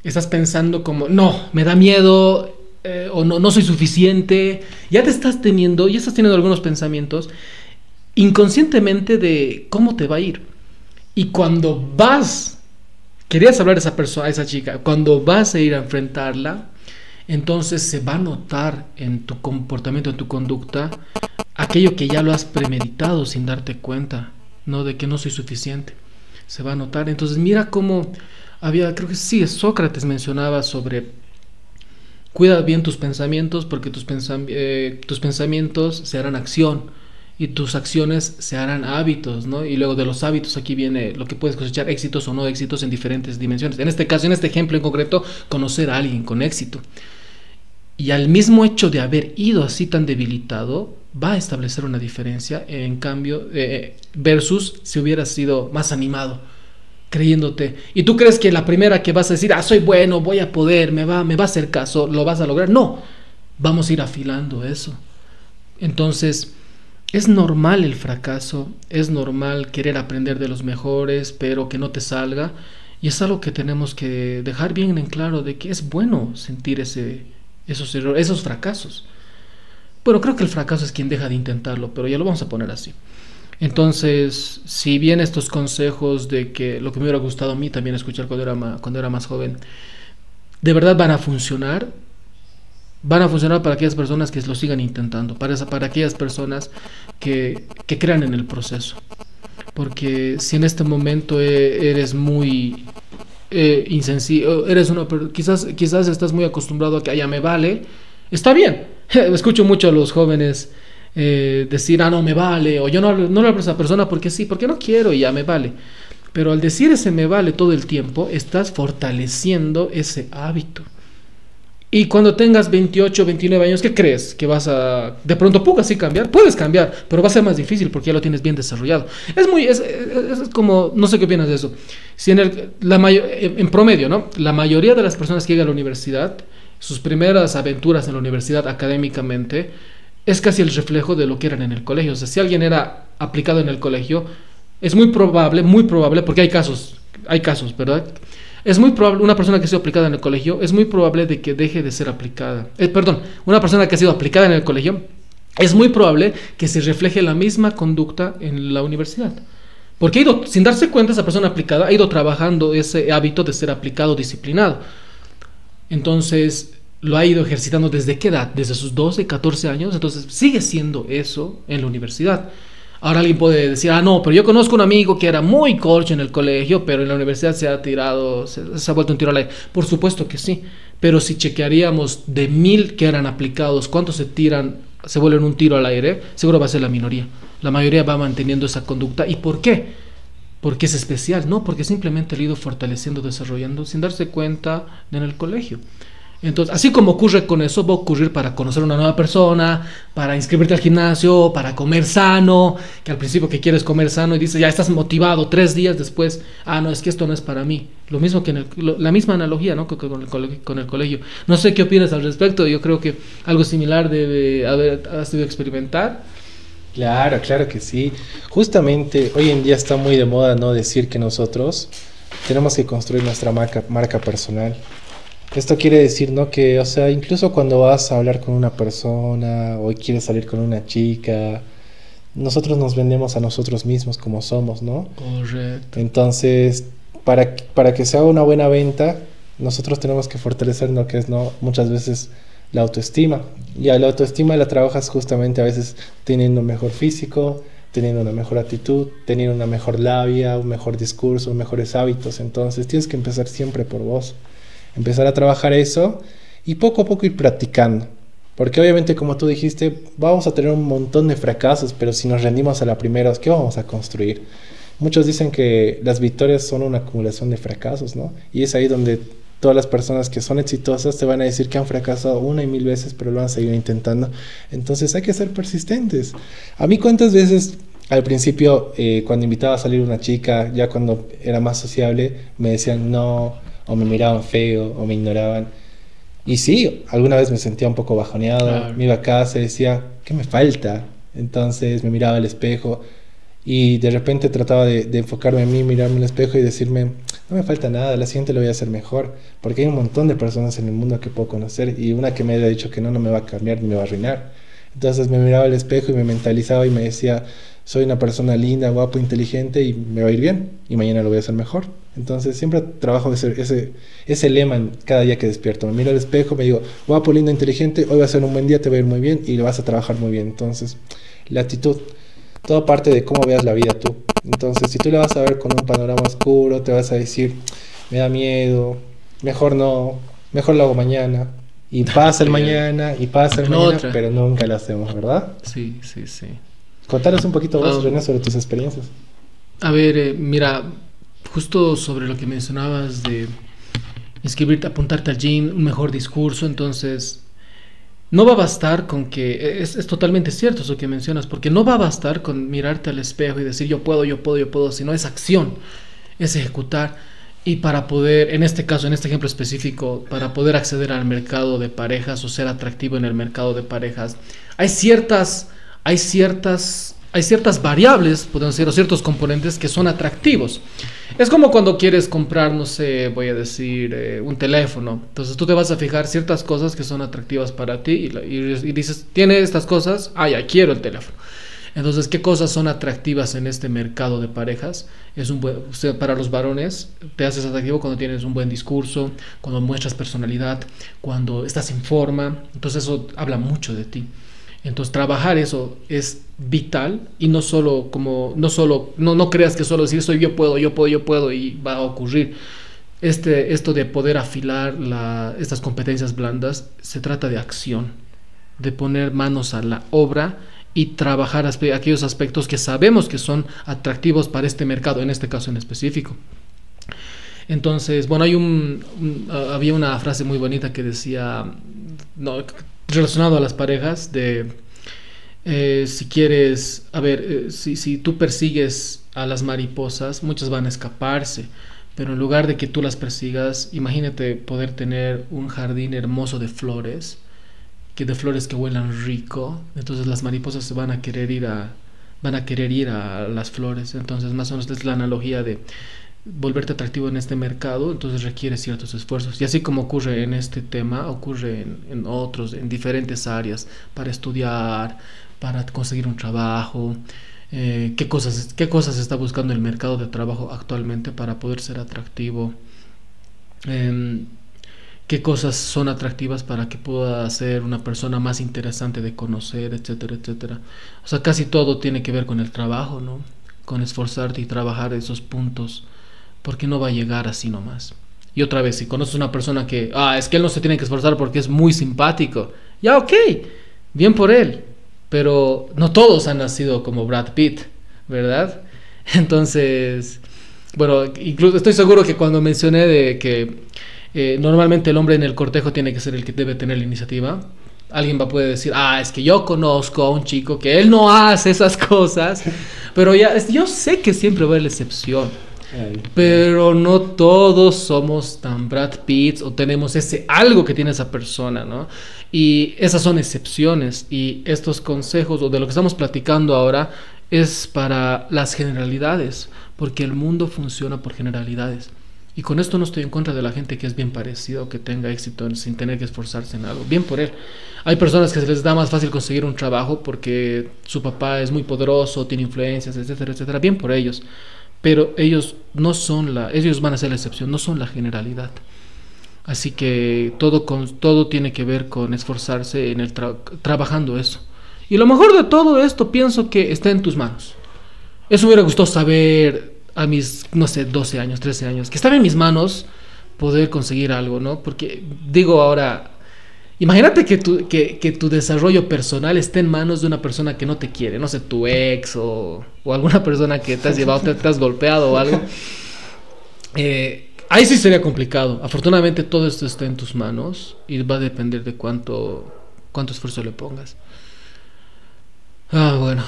estás pensando como, no, me da miedo, o no soy suficiente. Ya estás teniendo algunos pensamientos inconscientemente de cómo te va a ir. Y cuando querías hablar a esa persona, a esa chica, cuando vas a ir a enfrentarla, entonces se va a notar en tu comportamiento, en tu conducta, aquello que ya lo has premeditado sin darte cuenta, ¿no?, de que no soy suficiente. Se va a notar. Entonces mira cómo creo que sí, Sócrates mencionaba sobre: cuida bien tus pensamientos, porque tus pensamientos se harán acción y tus acciones se harán hábitos, ¿no? Y luego de los hábitos aquí viene lo que puedes cosechar, éxitos o no éxitos en diferentes dimensiones. En este caso, en este ejemplo en concreto, conocer a alguien con éxito. Y al mismo hecho de haber ido así tan debilitado, va a establecer una diferencia, en cambio, versus si hubieras sido más animado, creyéndote, y tú crees que la primera que vas a decir, soy bueno, voy a poder, me va a hacer caso, lo vas a lograr. No, vamos a ir afilando eso. Entonces es normal el fracaso, es normal querer aprender de los mejores, pero que no te salga, y es algo que tenemos que dejar bien en claro, de que es bueno sentir esos errores, esos fracasos. Bueno, creo que el fracaso es quien deja de intentarlo, pero ya lo vamos a poner así. Entonces, si bien estos consejos de que lo que me hubiera gustado a mí también escuchar cuando era más joven, de verdad van a funcionar para aquellas personas que lo sigan intentando, para aquellas personas que crean en el proceso. Porque si en este momento eres muy insensible, quizás estás muy acostumbrado a que ya me vale, está bien. Escucho mucho a los jóvenes decir, no me vale, o yo no le hablo a esa persona porque sí, porque no quiero y ya me vale. Pero al decir ese me vale todo el tiempo, estás fortaleciendo ese hábito. Y cuando tengas 28, 29 años, ¿qué crees? ¿Que vas a de pronto así cambiar? Puedes cambiar, pero va a ser más difícil porque ya lo tienes bien desarrollado. Es como, no sé qué opinas de eso. Si en promedio, ¿no?, la mayoría de las personas que llegan a la universidad sus primeras aventuras en la universidad académicamente, es casi el reflejo de lo que eran en el colegio. O sea, si alguien era aplicado en el colegio, es muy probable, porque hay casos, ¿verdad? Es muy probable, una persona que ha sido aplicada en el colegio, es muy probable de que deje de ser aplicada. Una persona que ha sido aplicada en el colegio, es muy probable que se refleje la misma conducta en la universidad. Porque sin darse cuenta, esa persona aplicada ha ido trabajando ese hábito de ser aplicado, disciplinado. Entonces, lo ha ido ejercitando ¿desde qué edad? Desde sus 12, 14 años. Entonces, sigue siendo eso en la universidad. Ahora alguien puede decir, no, pero yo conozco un amigo que era muy corcho en el colegio, pero en la universidad se ha vuelto un tiro al aire. Por supuesto que sí, pero si chequearíamos de 1000 que eran aplicados, ¿cuántos se vuelven un tiro al aire? Seguro va a ser la minoría. La mayoría va manteniendo esa conducta. ¿Y por qué? Porque es especial, no, porque simplemente lo ha ido fortaleciendo, desarrollando, sin darse cuenta en el colegio. Entonces, así como ocurre con eso, va a ocurrir para conocer una nueva persona, para inscribirte al gimnasio, para comer sano, que al principio que quieres comer sano y dices, ya estás motivado, 3 días después, no, es que esto no es para mí. Lo mismo que la misma analogía, ¿no? Con el colegio. No sé qué opinas al respecto, yo creo que algo similar has debido experimentar. Claro, claro que sí. Justamente hoy en día está muy de moda, ¿no? Decir que nosotros tenemos que construir nuestra marca personal. Esto quiere decir, ¿no? Que, o sea, incluso cuando vas a hablar con una persona o quieres salir con una chica, nosotros nos vendemos a nosotros mismos como somos, ¿no? Correcto. Entonces, para que sea una buena venta, nosotros tenemos que fortalecer lo que es, ¿no? Muchas veces la autoestima. Y a la autoestima la trabajas justamente a veces teniendo un mejor físico, teniendo una mejor actitud, teniendo una mejor labia, un mejor discurso, mejores hábitos. Entonces, tienes que empezar siempre por vos. Empezar a trabajar eso y poco a poco ir practicando. Porque obviamente, como tú dijiste, vamos a tener un montón de fracasos, pero si nos rendimos a la primera, ¿qué vamos a construir? Muchos dicen que las victorias son una acumulación de fracasos, ¿no? Y es ahí donde todas las personas que son exitosas te van a decir que han fracasado 1 y 1000 veces, pero lo han seguido intentando. Entonces hay que ser persistentes. A mí, ¿cuántas veces al principio, cuando invitaba a salir una chica, ya cuando era más sociable, me decían no, o me miraban feo, o me ignoraban? Y sí, alguna vez me sentía un poco bajoneado, claro. Me iba a casa y decía, ¿qué me falta? Entonces me miraba al espejo y de repente trataba de enfocarme en mí, mirarme al espejo y decirme, no me falta nada, la siguiente lo voy a hacer mejor, porque hay un montón de personas en el mundo que puedo conocer y una que me haya dicho que no me va a cambiar ni me va a arruinar. Entonces me miraba al espejo y me mentalizaba y me decía, soy una persona linda, guapo, inteligente y me va a ir bien y mañana lo voy a hacer mejor. Entonces siempre trabajo ese lema en cada día que despierto. Me miro al espejo, me digo, guapo, lindo, inteligente, hoy va a ser un buen día, te va a ir muy bien y lo vas a trabajar muy bien. Entonces, la actitud, todo parte de cómo veas la vida tú. Entonces, si tú la vas a ver con un panorama oscuro, te vas a decir, me da miedo, mejor no, mejor lo hago mañana. Y pasa el mañana, y pasa el mañana, pero nunca lo hacemos, ¿verdad? Sí, sí, sí. Contanos un poquito vos, René, sobre tus experiencias. A ver, mira, justo sobre lo que mencionabas de inscribirte, apuntarte al gym, un mejor discurso, entonces no va a bastar con que, es totalmente cierto eso que mencionas, porque no va a bastar con mirarte al espejo y decir yo puedo, sino es acción, es ejecutar. Y para poder, en este caso, en este ejemplo específico, para poder acceder al mercado de parejas o ser atractivo en el mercado de parejas, hay ciertas variables, podemos decir, o ciertos componentes que son atractivos. Es como cuando quieres comprar, no sé, voy a decir, un teléfono. Entonces tú te vas a fijar ciertas cosas que son atractivas para ti y dices, tiene estas cosas, ya quiero el teléfono. Entonces, ¿qué cosas son atractivas en este mercado de parejas? O sea, para los varones, te haces atractivo cuando tienes un buen discurso, cuando muestras personalidad, cuando estás en forma. Entonces, eso habla mucho de ti. Entonces, trabajar eso es vital y no creas que solo decir yo puedo y va a ocurrir. Esto de poder afilar estas competencias blandas, se trata de acción, de poner manos a la obra y trabajar aquellos aspectos que sabemos que son atractivos para este mercado, en este caso en específico. Entonces, bueno, había una frase muy bonita que decía, relacionado a las parejas, si quieres, si tú persigues a las mariposas, muchas van a escaparse, pero en lugar de que tú las persigas, imagínate poder tener un jardín hermoso de flores, que de flores que huelan rico, entonces las mariposas se van a querer ir a las flores. Entonces más o menos es la analogía de volverte atractivo en este mercado, entonces requiere ciertos esfuerzos. Y así como ocurre en este tema, ocurre en otros, en diferentes áreas, para estudiar, para conseguir un trabajo. Qué cosas está buscando el mercado de trabajo actualmente para poder ser atractivo, eh, qué cosas son atractivas para que pueda ser una persona más interesante de conocer, etcétera, etcétera. O sea, casi todo tiene que ver con el trabajo, ¿no? Con esforzarte y trabajar esos puntos, porque no va a llegar así nomás. Y otra vez, si conoces una persona que, es que él no se tiene que esforzar porque es muy simpático, ya ok, bien por él, pero no todos han nacido como Brad Pitt, ¿verdad? Entonces, bueno, incluso estoy seguro que cuando mencioné de que normalmente el hombre en el cortejo tiene que ser el que debe tener la iniciativa, alguien va a poder decir, es que yo conozco a un chico que él no hace esas cosas, pero yo sé que siempre va a haber la excepción. Pero no todos somos tan Brad Pitts o tenemos ese algo que tiene esa persona, ¿no? Y esas son excepciones, y estos consejos o de lo que estamos platicando ahora es para las generalidades, porque el mundo funciona por generalidades. Y con esto no estoy en contra de la gente que es bien parecida o que tenga éxito sin tener que esforzarse en algo. Bien por él. Hay personas que se les da más fácil conseguir un trabajo porque su papá es muy poderoso, tiene influencias, etcétera, etcétera. Bien por ellos. Pero ellos no son ellos van a ser la excepción, no son la generalidad. Así que todo tiene que ver con esforzarse en trabajando eso. Y lo mejor de todo esto pienso que está en tus manos. Eso me hubiera gustado saber a mis, no sé, 12 años, 13 años, que estaba en mis manos poder conseguir algo, ¿no? Porque digo ahora, imagínate que tu desarrollo personal esté en manos de una persona que no te quiere, no sé, tu ex o alguna persona que te has llevado, te has golpeado o algo. Ahí sí sería complicado. Afortunadamente todo esto está en tus manos y va a depender de cuánto esfuerzo le pongas. Bueno,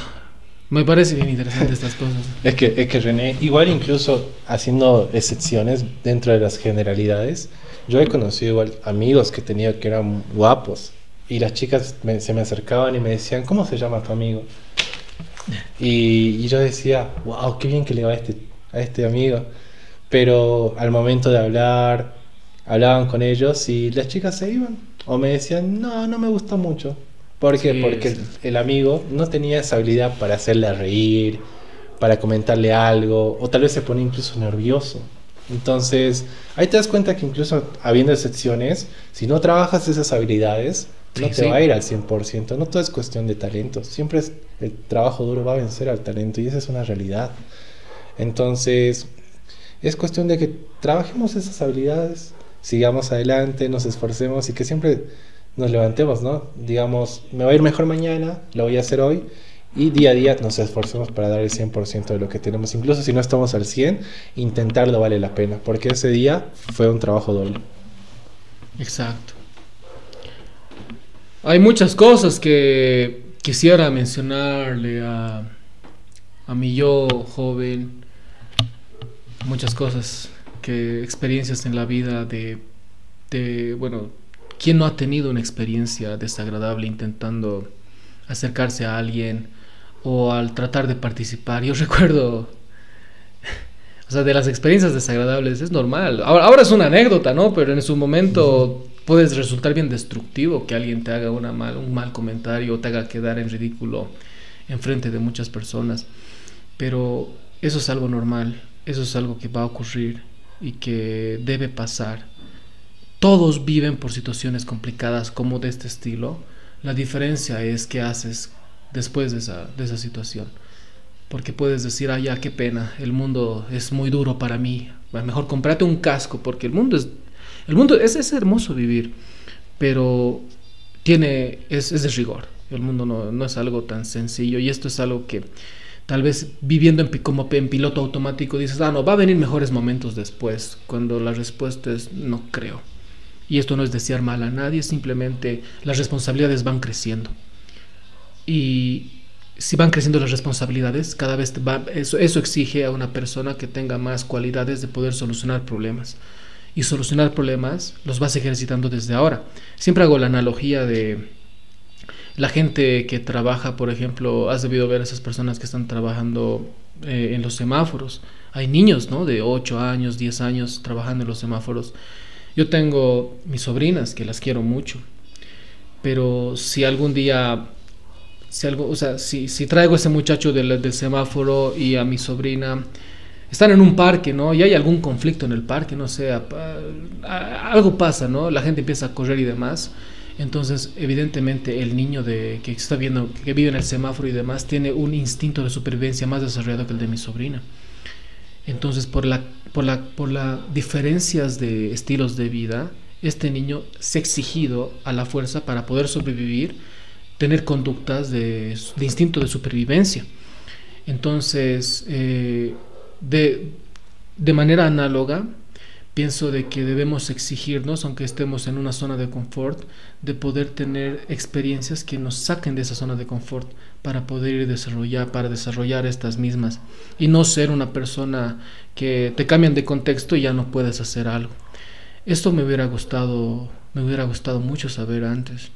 me parece bien interesante estas cosas. Es que René, igual incluso haciendo excepciones dentro de las generalidades, yo he conocido igual amigos que tenía que eran guapos y las chicas se me acercaban y me decían, ¿cómo se llama tu amigo? Y yo decía, wow, qué bien que le va a este amigo. Pero al momento de hablaban con ellos y las chicas se iban. O me decían, no me gusta mucho. ¿Por qué? Sí, Porque sí. el amigo no tenía esa habilidad para hacerle reír, para comentarle algo, o tal vez se pone incluso nervioso. Entonces, ahí te das cuenta que incluso habiendo excepciones, si no trabajas esas habilidades, no Sí, te va sí. a ir al 100%. No todo es cuestión de talento. Siempre el trabajo duro va a vencer al talento y esa es una realidad. Entonces, es cuestión de que trabajemos esas habilidades, sigamos adelante, nos esforcemos y que siempre nos levantemos, ¿no? Digamos, me va a ir mejor mañana, lo voy a hacer hoy. Y día a día nos esforcemos para dar el 100% de lo que tenemos. Incluso si no estamos al 100, intentarlo vale la pena, porque ese día fue un trabajo doble. Exacto. Hay muchas cosas que quisiera mencionarle a mi yo joven. Muchas cosas, experiencias en la vida bueno, ¿quién no ha tenido una experiencia desagradable intentando acercarse a alguien o al tratar de participar? Yo recuerdo, o sea, de las experiencias desagradables es normal. Ahora es una anécdota, ¿no? Pero en su momento puedes resultar bien destructivo que alguien te haga un mal comentario o te haga quedar en ridículo en frente de muchas personas. Pero eso es algo normal, eso es algo que va a ocurrir y que debe pasar. Todos viven por situaciones complicadas como de este estilo. La diferencia es qué haces después de esa situación. Porque puedes decir, ya, qué pena, el mundo es muy duro para mí. Mejor cómprate un casco, porque el mundo es hermoso vivir, pero es de rigor. El mundo no es algo tan sencillo, y esto es algo que tal vez viviendo como en piloto automático dices, no, va a venir mejores momentos después, cuando la respuesta es no creo. Y esto no es desear mal a nadie, simplemente las responsabilidades van creciendo. Y si van creciendo las responsabilidades, cada vez eso exige a una persona que tenga más cualidades de poder solucionar problemas. Y solucionar problemas los vas ejercitando desde ahora. Siempre hago la analogía de la gente que trabaja, por ejemplo, has debido ver a esas personas que están trabajando en los semáforos. Hay niños, ¿no? De 8 años, 10 años trabajando en los semáforos. Yo tengo mis sobrinas que las quiero mucho, pero si algún día, si traigo a ese muchacho del semáforo y a mi sobrina, están en un parque, ¿no? Y hay algún conflicto en el parque, no sé, algo pasa, ¿no? La gente empieza a correr y demás. Entonces, evidentemente, el niño que está viendo, que vive en el semáforo y demás, tiene un instinto de supervivencia más desarrollado que el de mi sobrina. Entonces, por las diferencias de estilos de vida, este niño se ha exigido a la fuerza para poder sobrevivir, tener conductas de instinto de supervivencia. Entonces, de manera análoga, pienso de que debemos exigirnos, aunque estemos en una zona de confort, de poder tener experiencias que nos saquen de esa zona de confort para poder desarrollar estas mismas, y no ser una persona que te cambian de contexto y ya no puedes hacer algo. Esto me hubiera gustado mucho saber antes,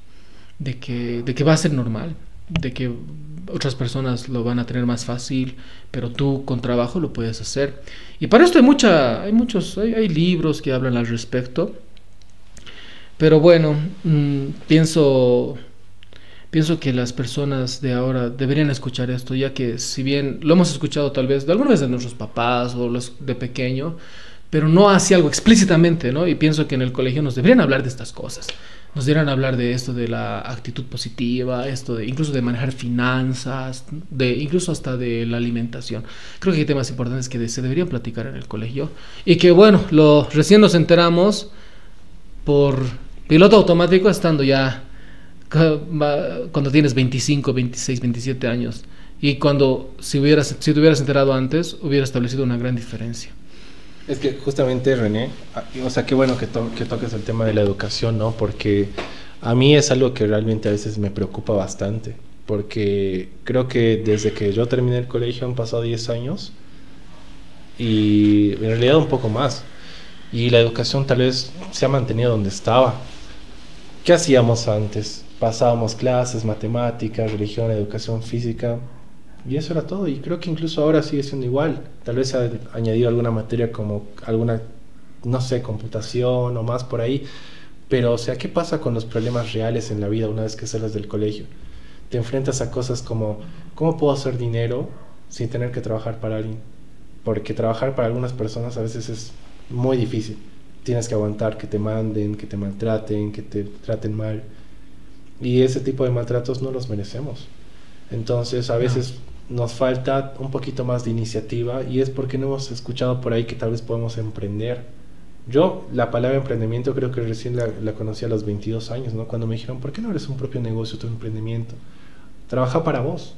de que va a ser normal, de que otras personas lo van a tener más fácil, pero tú con trabajo lo puedes hacer. Y para esto hay libros que hablan al respecto. Pero bueno, pienso que las personas de ahora deberían escuchar esto, ya que si bien lo hemos escuchado tal vez de alguna vez de nuestros papás o los de pequeño, pero no hacia algo explícitamente, ¿no? Y pienso que en el colegio nos deberían hablar de estas cosas. Nos deberían hablar de esto, de la actitud positiva, incluso de manejar finanzas, incluso hasta de la alimentación. Creo que hay temas importantes que se deberían platicar en el colegio. Y que bueno, recién nos enteramos por piloto automático, estando ya cuando tienes 25, 26, 27 años. Y si te hubieras enterado antes, hubiera establecido una gran diferencia. Es que justamente, René, o sea, qué bueno que toques el tema de la educación, ¿no? Porque a mí es algo que realmente a veces me preocupa bastante, porque creo que desde que yo terminé el colegio han pasado 10 años y en realidad un poco más, y la educación tal vez se ha mantenido donde estaba. ¿Qué hacíamos antes? Pasábamos clases, matemáticas, religión, educación física, y eso era todo, y creo que incluso ahora sigue siendo igual. Tal vez se ha añadido alguna materia como alguna, no sé, computación o más por ahí, pero o sea, ¿qué pasa con los problemas reales en la vida una vez que sales del colegio? Te enfrentas a cosas como, ¿cómo puedo hacer dinero sin tener que trabajar para alguien? Porque trabajar para algunas personas a veces es muy difícil. Tienes que aguantar que te manden, que te maltraten, que te traten mal, y ese tipo de maltratos no los merecemos. Entonces a veces nos falta un poquito más de iniciativa, y es porque no hemos escuchado por ahí que tal vez podemos emprender. Yo la palabra emprendimiento creo que recién la conocí a los 22 años, ¿no? Cuando me dijeron, ¿por qué no eres un propio negocio, tu emprendimiento? Trabaja para vos,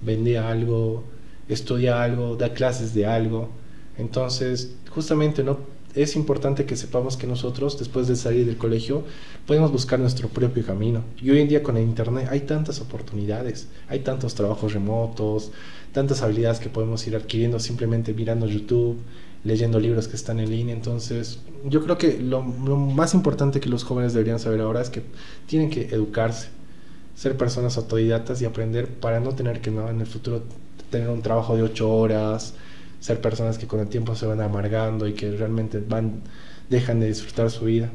vende algo, estudia algo, da clases de algo. Entonces justamente no es importante que sepamos que nosotros, después de salir del colegio, podemos buscar nuestro propio camino. Y hoy en día con el internet hay tantas oportunidades, hay tantos trabajos remotos, tantas habilidades que podemos ir adquiriendo simplemente mirando YouTube, leyendo libros que están en línea. Entonces yo creo que lo más importante que los jóvenes deberían saber ahora es que tienen que educarse, ser personas autodidactas y aprender para no tener que, ¿no?, en el futuro tener un trabajo de 8 horas, ser personas que con el tiempo se van amargando y que realmente dejan de disfrutar su vida.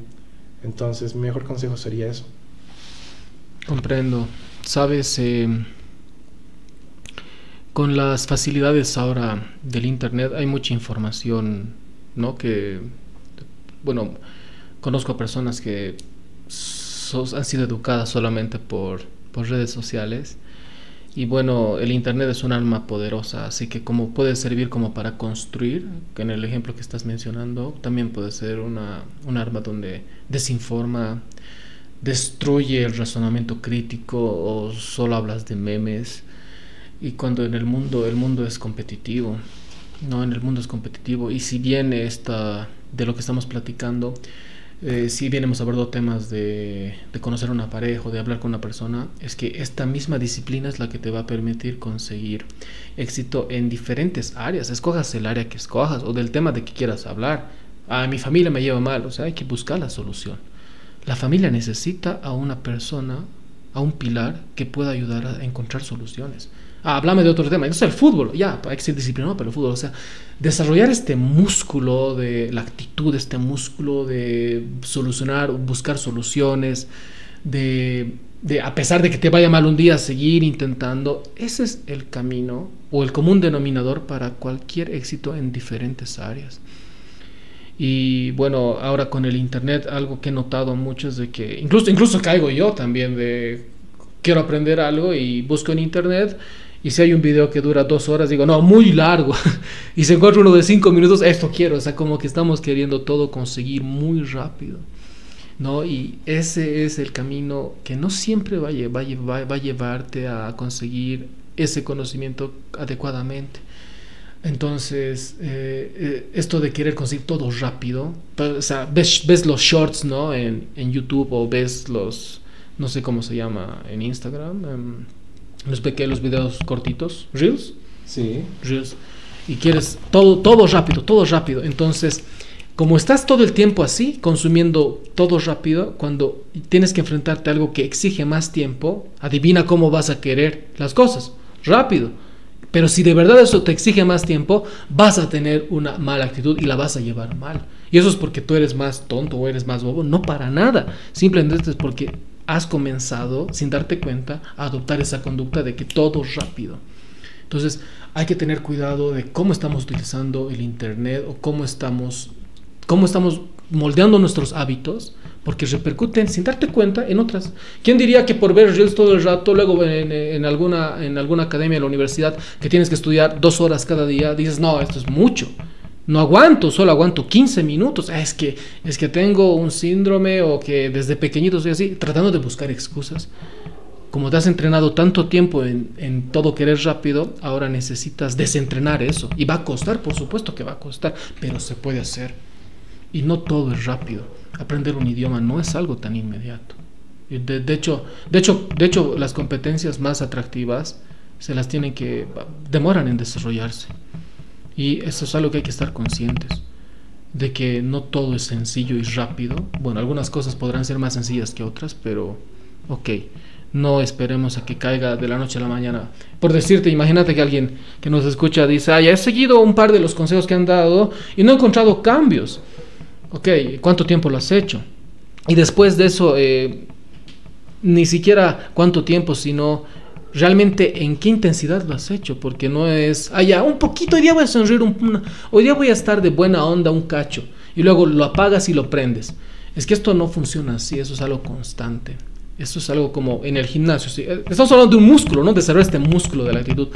Entonces mi mejor consejo sería eso. Comprendo. Sabes, con las facilidades ahora del internet hay mucha información, ¿no? Que, bueno, conozco a personas que han sido educadas solamente por redes sociales. Y bueno, el internet es un arma poderosa, así que como puede servir como para construir, que en el ejemplo que estás mencionando, también puede ser un arma donde desinforma, destruye el razonamiento crítico, o solo hablas de memes. Y cuando en el mundo es competitivo, ¿no? En el mundo es competitivo, y si bien de lo que estamos platicando si bien hemos abordado temas de conocer a una pareja o de hablar con una persona, es que esta misma disciplina es la que te va a permitir conseguir éxito en diferentes áreas. Escojas el área que escojas o del tema de que quieras hablar. A mi familia me lleva mal, o sea, hay que buscar la solución. La familia necesita a una persona, a un pilar que pueda ayudar a encontrar soluciones. Háblame de otro tema. Entonces el fútbol, ya, hay que ser disciplinado, pero el fútbol, o sea, desarrollar este músculo de la actitud, este músculo de solucionar, buscar soluciones, de a pesar de que te vaya mal un día, seguir intentando. Ese es el camino o el común denominador para cualquier éxito en diferentes áreas. Y bueno, ahora con el internet, algo que he notado mucho es de que incluso caigo yo también de quiero aprender algo y busco en internet, y si hay un video que dura 2 horas, digo, no, muy largo. Y se encuentra uno de 5 minutos, esto quiero. O sea, como que estamos queriendo todo conseguir muy rápido, ¿no? Y ese es el camino que no siempre va a llevarte a conseguir ese conocimiento adecuadamente. Entonces, esto de querer conseguir todo rápido, o sea, ves los shorts, ¿no? En YouTube, o ves los, no sé cómo se llama en Instagram, los videos cortitos, Reels. Sí. Reels. Y quieres todo rápido, todo rápido. Entonces, como estás todo el tiempo así, consumiendo todo rápido, cuando tienes que enfrentarte a algo que exige más tiempo, adivina cómo vas a querer las cosas, rápido. Pero si de verdad eso te exige más tiempo, vas a tener una mala actitud y la vas a llevar mal. Y eso es porque tú eres más tonto o eres más bobo. No, para nada. Simplemente es porque has comenzado, sin darte cuenta, a adoptar esa conducta de que todo es rápido. Entonces, hay que tener cuidado de cómo estamos utilizando el internet o cómo estamos moldeando nuestros hábitos, porque repercuten sin darte cuenta en otras. ¿Quién diría que por ver Reels todo el rato, luego en alguna academia de la universidad que tienes que estudiar 2 horas cada día, dices, no, esto es mucho, no aguanto, solo aguanto 15 minutos, es que tengo un síndrome, o que desde pequeñito soy así, tratando de buscar excusas? Como te has entrenado tanto tiempo en todo querer rápido, ahora necesitas desentrenar eso, y va a costar, por supuesto que va a costar, pero se puede hacer. Y no todo es rápido. Aprender un idioma no es algo tan inmediato. De hecho, las competencias más atractivas demoran en desarrollarse. Y eso es algo que hay que estar conscientes, de que no todo es sencillo y rápido. Bueno, algunas cosas podrán ser más sencillas que otras, pero ok, no esperemos a que caiga de la noche a la mañana. Por decirte, imagínate que alguien que nos escucha dice, ya he seguido un par de los consejos que han dado y no he encontrado cambios. Ok, ¿cuánto tiempo lo has hecho? Y después de eso, ni siquiera cuánto tiempo, sino realmente en qué intensidad lo has hecho. Porque no es, ya, un poquito, hoy día voy a sonreír, hoy día voy a estar de buena onda un cacho, y luego lo apagas y lo prendes. Es que esto no funciona así, eso es algo constante. Esto es algo como en el gimnasio. ¿Sí? Estamos hablando de un músculo, ¿no? Desarrollar este músculo de la actitud.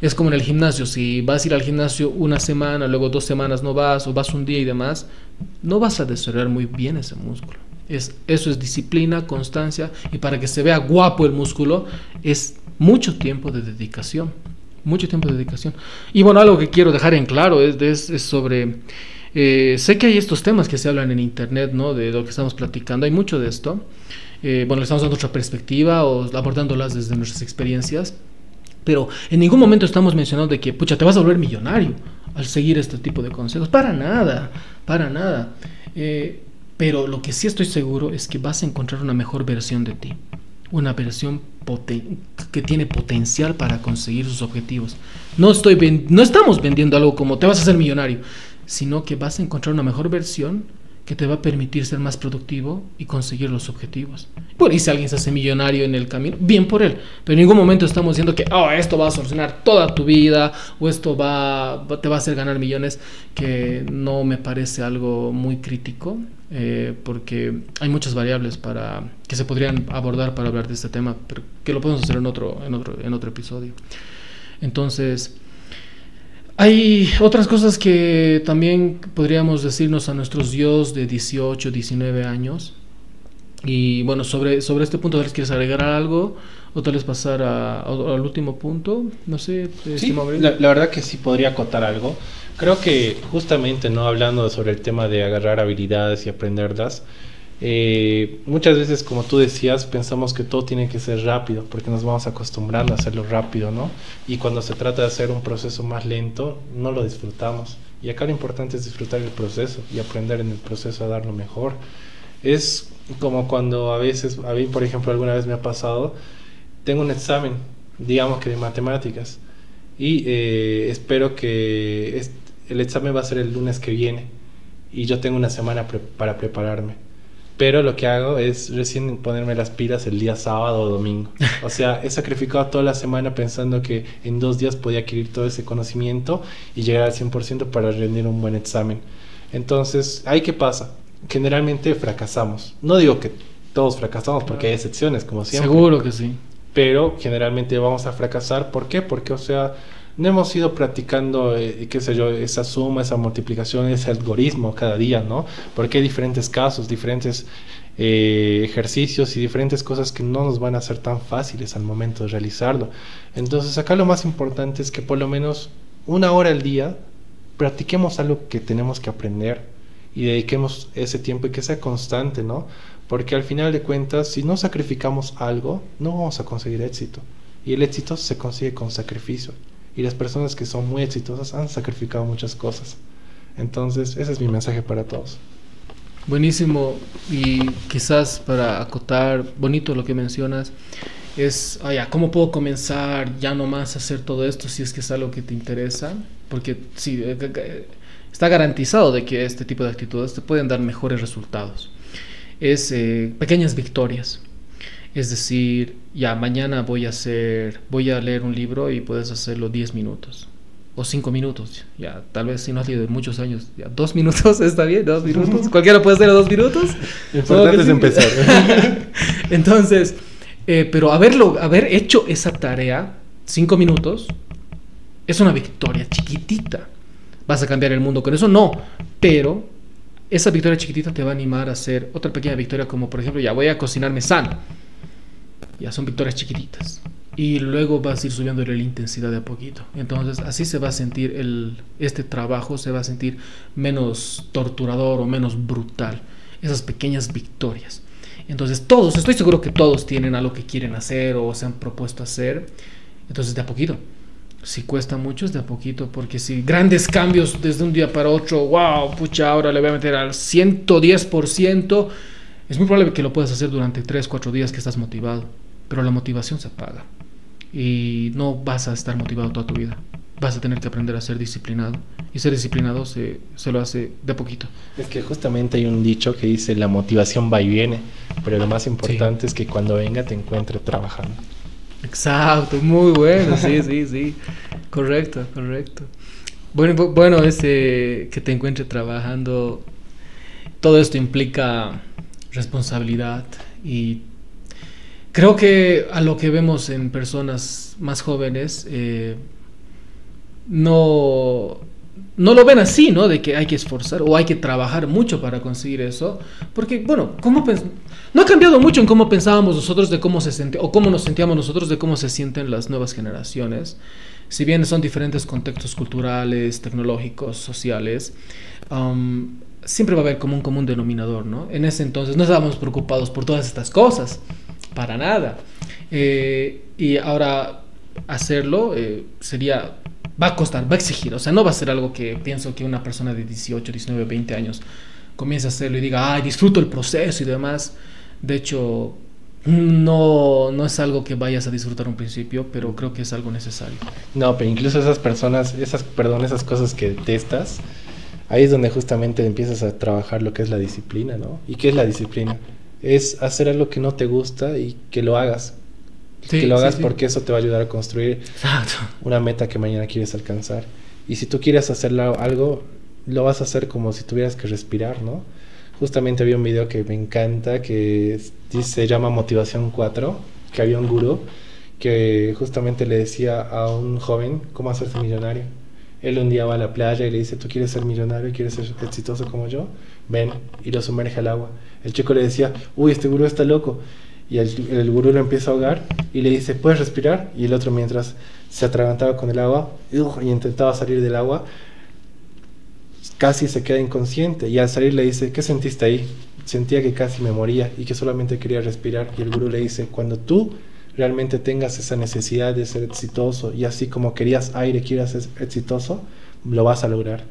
Es como en el gimnasio. Si vas a ir al gimnasio una semana, luego 2 semanas no vas, o vas un día y demás, no vas a desarrollar muy bien ese músculo. Eso es disciplina, constancia, y para que se vea guapo el músculo es mucho tiempo de dedicación. Mucho tiempo de dedicación. Y bueno, algo que quiero dejar en claro es sobre... sé que hay estos temas que se hablan en internet, ¿no? De lo que estamos platicando. Hay mucho de esto. Bueno, le estamos dando otra perspectiva o abordándolas desde nuestras experiencias, pero en ningún momento estamos mencionando de que, pucha, te vas a volver millonario al seguir este tipo de consejos. Para nada, para nada. Pero lo que sí estoy seguro es que vas a encontrar una mejor versión de ti, una versión que tiene potencial para conseguir sus objetivos. No estamos vendiendo algo como te vas a hacer millonario, sino que vas a encontrar una mejor versión que te va a permitir ser más productivo y conseguir los objetivos. Bueno, y si alguien se hace millonario en el camino, bien por él, pero en ningún momento estamos diciendo que esto va a solucionar toda tu vida, o esto te va a hacer ganar millones, que no me parece algo muy crítico, porque hay muchas variables que se podrían abordar para hablar de este tema, pero que lo podemos hacer en otro episodio. Entonces, hay otras cosas que también podríamos decirnos a nuestros yos de 18, 19 años. Y bueno, sobre este punto, ¿tal vez quieres agregar algo? ¿O tal vez pasar al último punto? No sé. Sí, la verdad que sí podría acotar algo. Creo que justamente, no hablando sobre el tema de agarrar habilidades y aprenderlas, Muchas veces, como tú decías, pensamos que todo tiene que ser rápido, porque nos vamos acostumbrando a hacerlo rápido, ¿no? Y cuando se trata de hacer un proceso más lento, no lo disfrutamos. Y acá lo importante es disfrutar el proceso y aprender en el proceso a dar lo mejor. Es como cuando a mí, por ejemplo, alguna vez me ha pasado, tengo un examen, digamos que de matemáticas, y espero que el examen va a ser el lunes que viene, y yo tengo una semana para prepararme. Pero lo que hago es recién ponerme las pilas el día sábado o domingo. O sea, he sacrificado toda la semana pensando que en 2 días podía adquirir todo ese conocimiento y llegar al 100% para rendir un buen examen. Entonces, ¿ahí qué pasa? Generalmente fracasamos. No digo que todos fracasamos, porque hay excepciones, como siempre. Seguro que sí. Pero generalmente vamos a fracasar. ¿Por qué? Porque, o sea, no hemos ido practicando, qué sé yo, esa suma, esa multiplicación, ese algoritmo cada día, ¿no? Porque hay diferentes casos, diferentes ejercicios y diferentes cosas que no nos van a ser tan fáciles al momento de realizarlo. Entonces, acá lo más importante es que por lo menos 1 hora al día practiquemos algo que tenemos que aprender y dediquemos ese tiempo y que sea constante, ¿no? Porque al final de cuentas, si no sacrificamos algo, no vamos a conseguir éxito. Y el éxito se consigue con sacrificio. Y las personas que son muy exitosas han sacrificado muchas cosas. Entonces, ese es mi mensaje para todos. Buenísimo. Y quizás para acotar, bonito lo que mencionas, es, ¿cómo puedo comenzar ya nomás a hacer todo esto si es que es algo que te interesa? Porque sí, está garantizado de que este tipo de actitudes te pueden dar mejores resultados. Es pequeñas victorias. Es decir, ya mañana voy a leer un libro y puedes hacerlo 10 minutos o 5 minutos. Ya, tal vez si no has leído en muchos años, ya 2 minutos está bien, 2 minutos. Cualquiera puede hacerlo 2 minutos. Lo importante es empezar. Entonces, pero haber hecho esa tarea 5 minutos es una victoria chiquitita. ¿Vas a cambiar el mundo con eso? No, pero esa victoria chiquitita te va a animar a hacer otra pequeña victoria, como por ejemplo, ya voy a cocinarme sano. Ya son victorias chiquititas. Y luego vas a ir subiendo la intensidad de a poquito. Entonces así se va a sentir este trabajo, se va a sentir menos torturador o menos brutal. Esas pequeñas victorias. Entonces estoy seguro que todos tienen algo que quieren hacer o se han propuesto hacer. Entonces de a poquito. Si cuesta mucho es de a poquito, porque si grandes cambios desde un día para otro, wow, pucha, ahora le voy a meter al 110%, es muy probable que lo puedas hacer durante 3-4 días que estás motivado, pero la motivación se apaga y no vas a estar motivado toda tu vida. Vas a tener que aprender a ser disciplinado, y ser disciplinado se lo hace de a poquito. Es que justamente hay un dicho que dice: la motivación va y viene, pero lo más importante es que cuando venga te encuentre trabajando. Exacto, muy bueno, sí, correcto. Bueno, que te encuentre trabajando, todo esto implica responsabilidad, y creo que a lo que vemos en personas más jóvenes, no lo ven así, ¿no? De que hay que esforzar o hay que trabajar mucho para conseguir eso, porque, bueno, no ha cambiado mucho en cómo pensábamos nosotros de cómo se siente, o cómo nos sentíamos nosotros de cómo se sienten las nuevas generaciones. Si bien son diferentes contextos culturales, tecnológicos, sociales, siempre va a haber como un común denominador, ¿no? En ese entonces no estábamos preocupados por todas estas cosas, para nada. Y ahora hacerlo va a costar, va a exigir. O sea, no va a ser algo que pienso que una persona de 18, 19, 20 años comience a hacerlo y diga, ay, disfruto el proceso y demás. De hecho, no es algo que vayas a disfrutar un principio, pero creo que es algo necesario. No, pero incluso esas personas, esas cosas que detestas, ahí es donde justamente empiezas a trabajar lo que es la disciplina, ¿no? ¿Y qué es la disciplina? Es hacer algo que no te gusta y que lo hagas. Sí, que lo hagas porque eso te va a ayudar a construir una meta que mañana quieres alcanzar. Y si tú quieres hacer algo, lo vas a hacer como si tuvieras que respirar, ¿no? Justamente había un video que me encanta que se llama Motivación 4, que había un gurú que justamente le decía a un joven cómo hacerse millonario. Él un día va a la playa y le dice: ¿tú quieres ser millonario? ¿Quieres ser exitoso como yo? Ven, y lo sumerge al agua. El chico le decía: uy, este gurú está loco. Y el gurú lo empieza a ahogar y le dice: ¿puedes respirar? Y el otro, mientras se atragantaba con el agua y intentaba salir del agua, casi se queda inconsciente y al salir le dice, ¿qué sentiste ahí? Sentía que casi me moría y que solamente quería respirar. Y el gurú le dice, cuando tú realmente tengas esa necesidad de ser exitoso y así como querías aire, quieras ser exitoso, lo vas a lograr.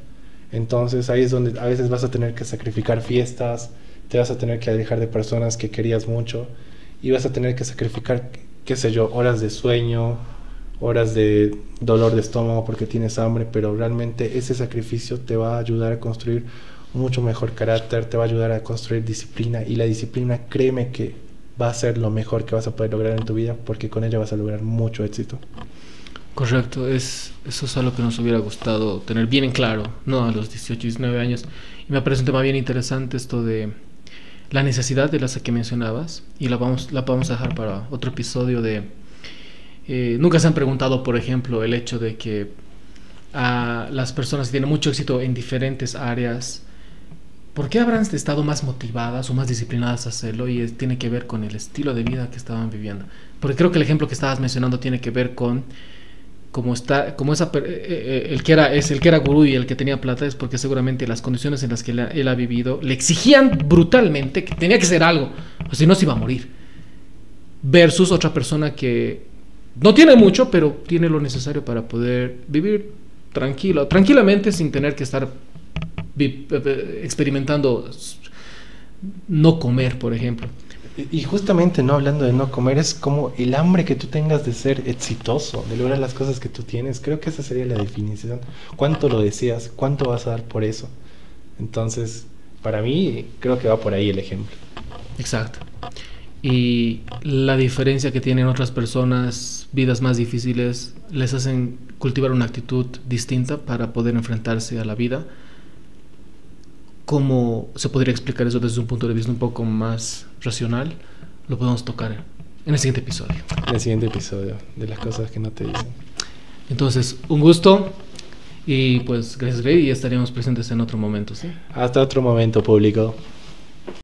Entonces ahí es donde a veces vas a tener que sacrificar fiestas, te vas a tener que alejar de personas que querías mucho y vas a tener que sacrificar, qué sé yo, horas de sueño, horas de dolor de estómago porque tienes hambre, pero realmente ese sacrificio te va a ayudar a construir un mucho mejor carácter, te va a ayudar a construir disciplina y la disciplina, créeme que va a ser lo mejor que vas a poder lograr en tu vida porque con ella vas a lograr mucho éxito. Correcto, eso es algo que nos hubiera gustado tener bien en claro, ¿no? A los 18, 19 años. Y me parece un tema bien interesante esto de la necesidad de las que mencionabas y la vamos a dejar para otro episodio de... nunca se han preguntado, por ejemplo, el hecho de que a las personas que tienen mucho éxito en diferentes áreas, ¿por qué habrán estado más motivadas o más disciplinadas a hacerlo? Y tiene que ver con el estilo de vida que estaban viviendo. Porque creo que el ejemplo que estabas mencionando tiene que ver con el que era gurú y el que tenía plata es porque seguramente las condiciones en las que él ha vivido le exigían brutalmente que tenía que ser algo, o si no se iba a morir. Versus otra persona que no tiene mucho, pero tiene lo necesario para poder vivir tranquilamente sin tener que estar experimentando no comer, por ejemplo. Y justamente, no hablando de no comer, es como el hambre que tú tengas de ser exitoso, de lograr las cosas que tú tienes. Creo que esa sería la definición. ¿Cuánto lo deseas? ¿Cuánto vas a dar por eso? Entonces, para mí, creo que va por ahí el ejemplo. Exacto. Y la diferencia que tienen otras personas, vidas más difíciles, les hacen cultivar una actitud distinta para poder enfrentarse a la vida. ¿Cómo se podría explicar eso desde un punto de vista un poco más racional? Lo podemos tocar en el siguiente episodio. En el siguiente episodio, de las cosas que no te dicen. Entonces, un gusto y pues gracias, Grey, y estaríamos presentes en otro momento, ¿sí? Hasta otro momento, público.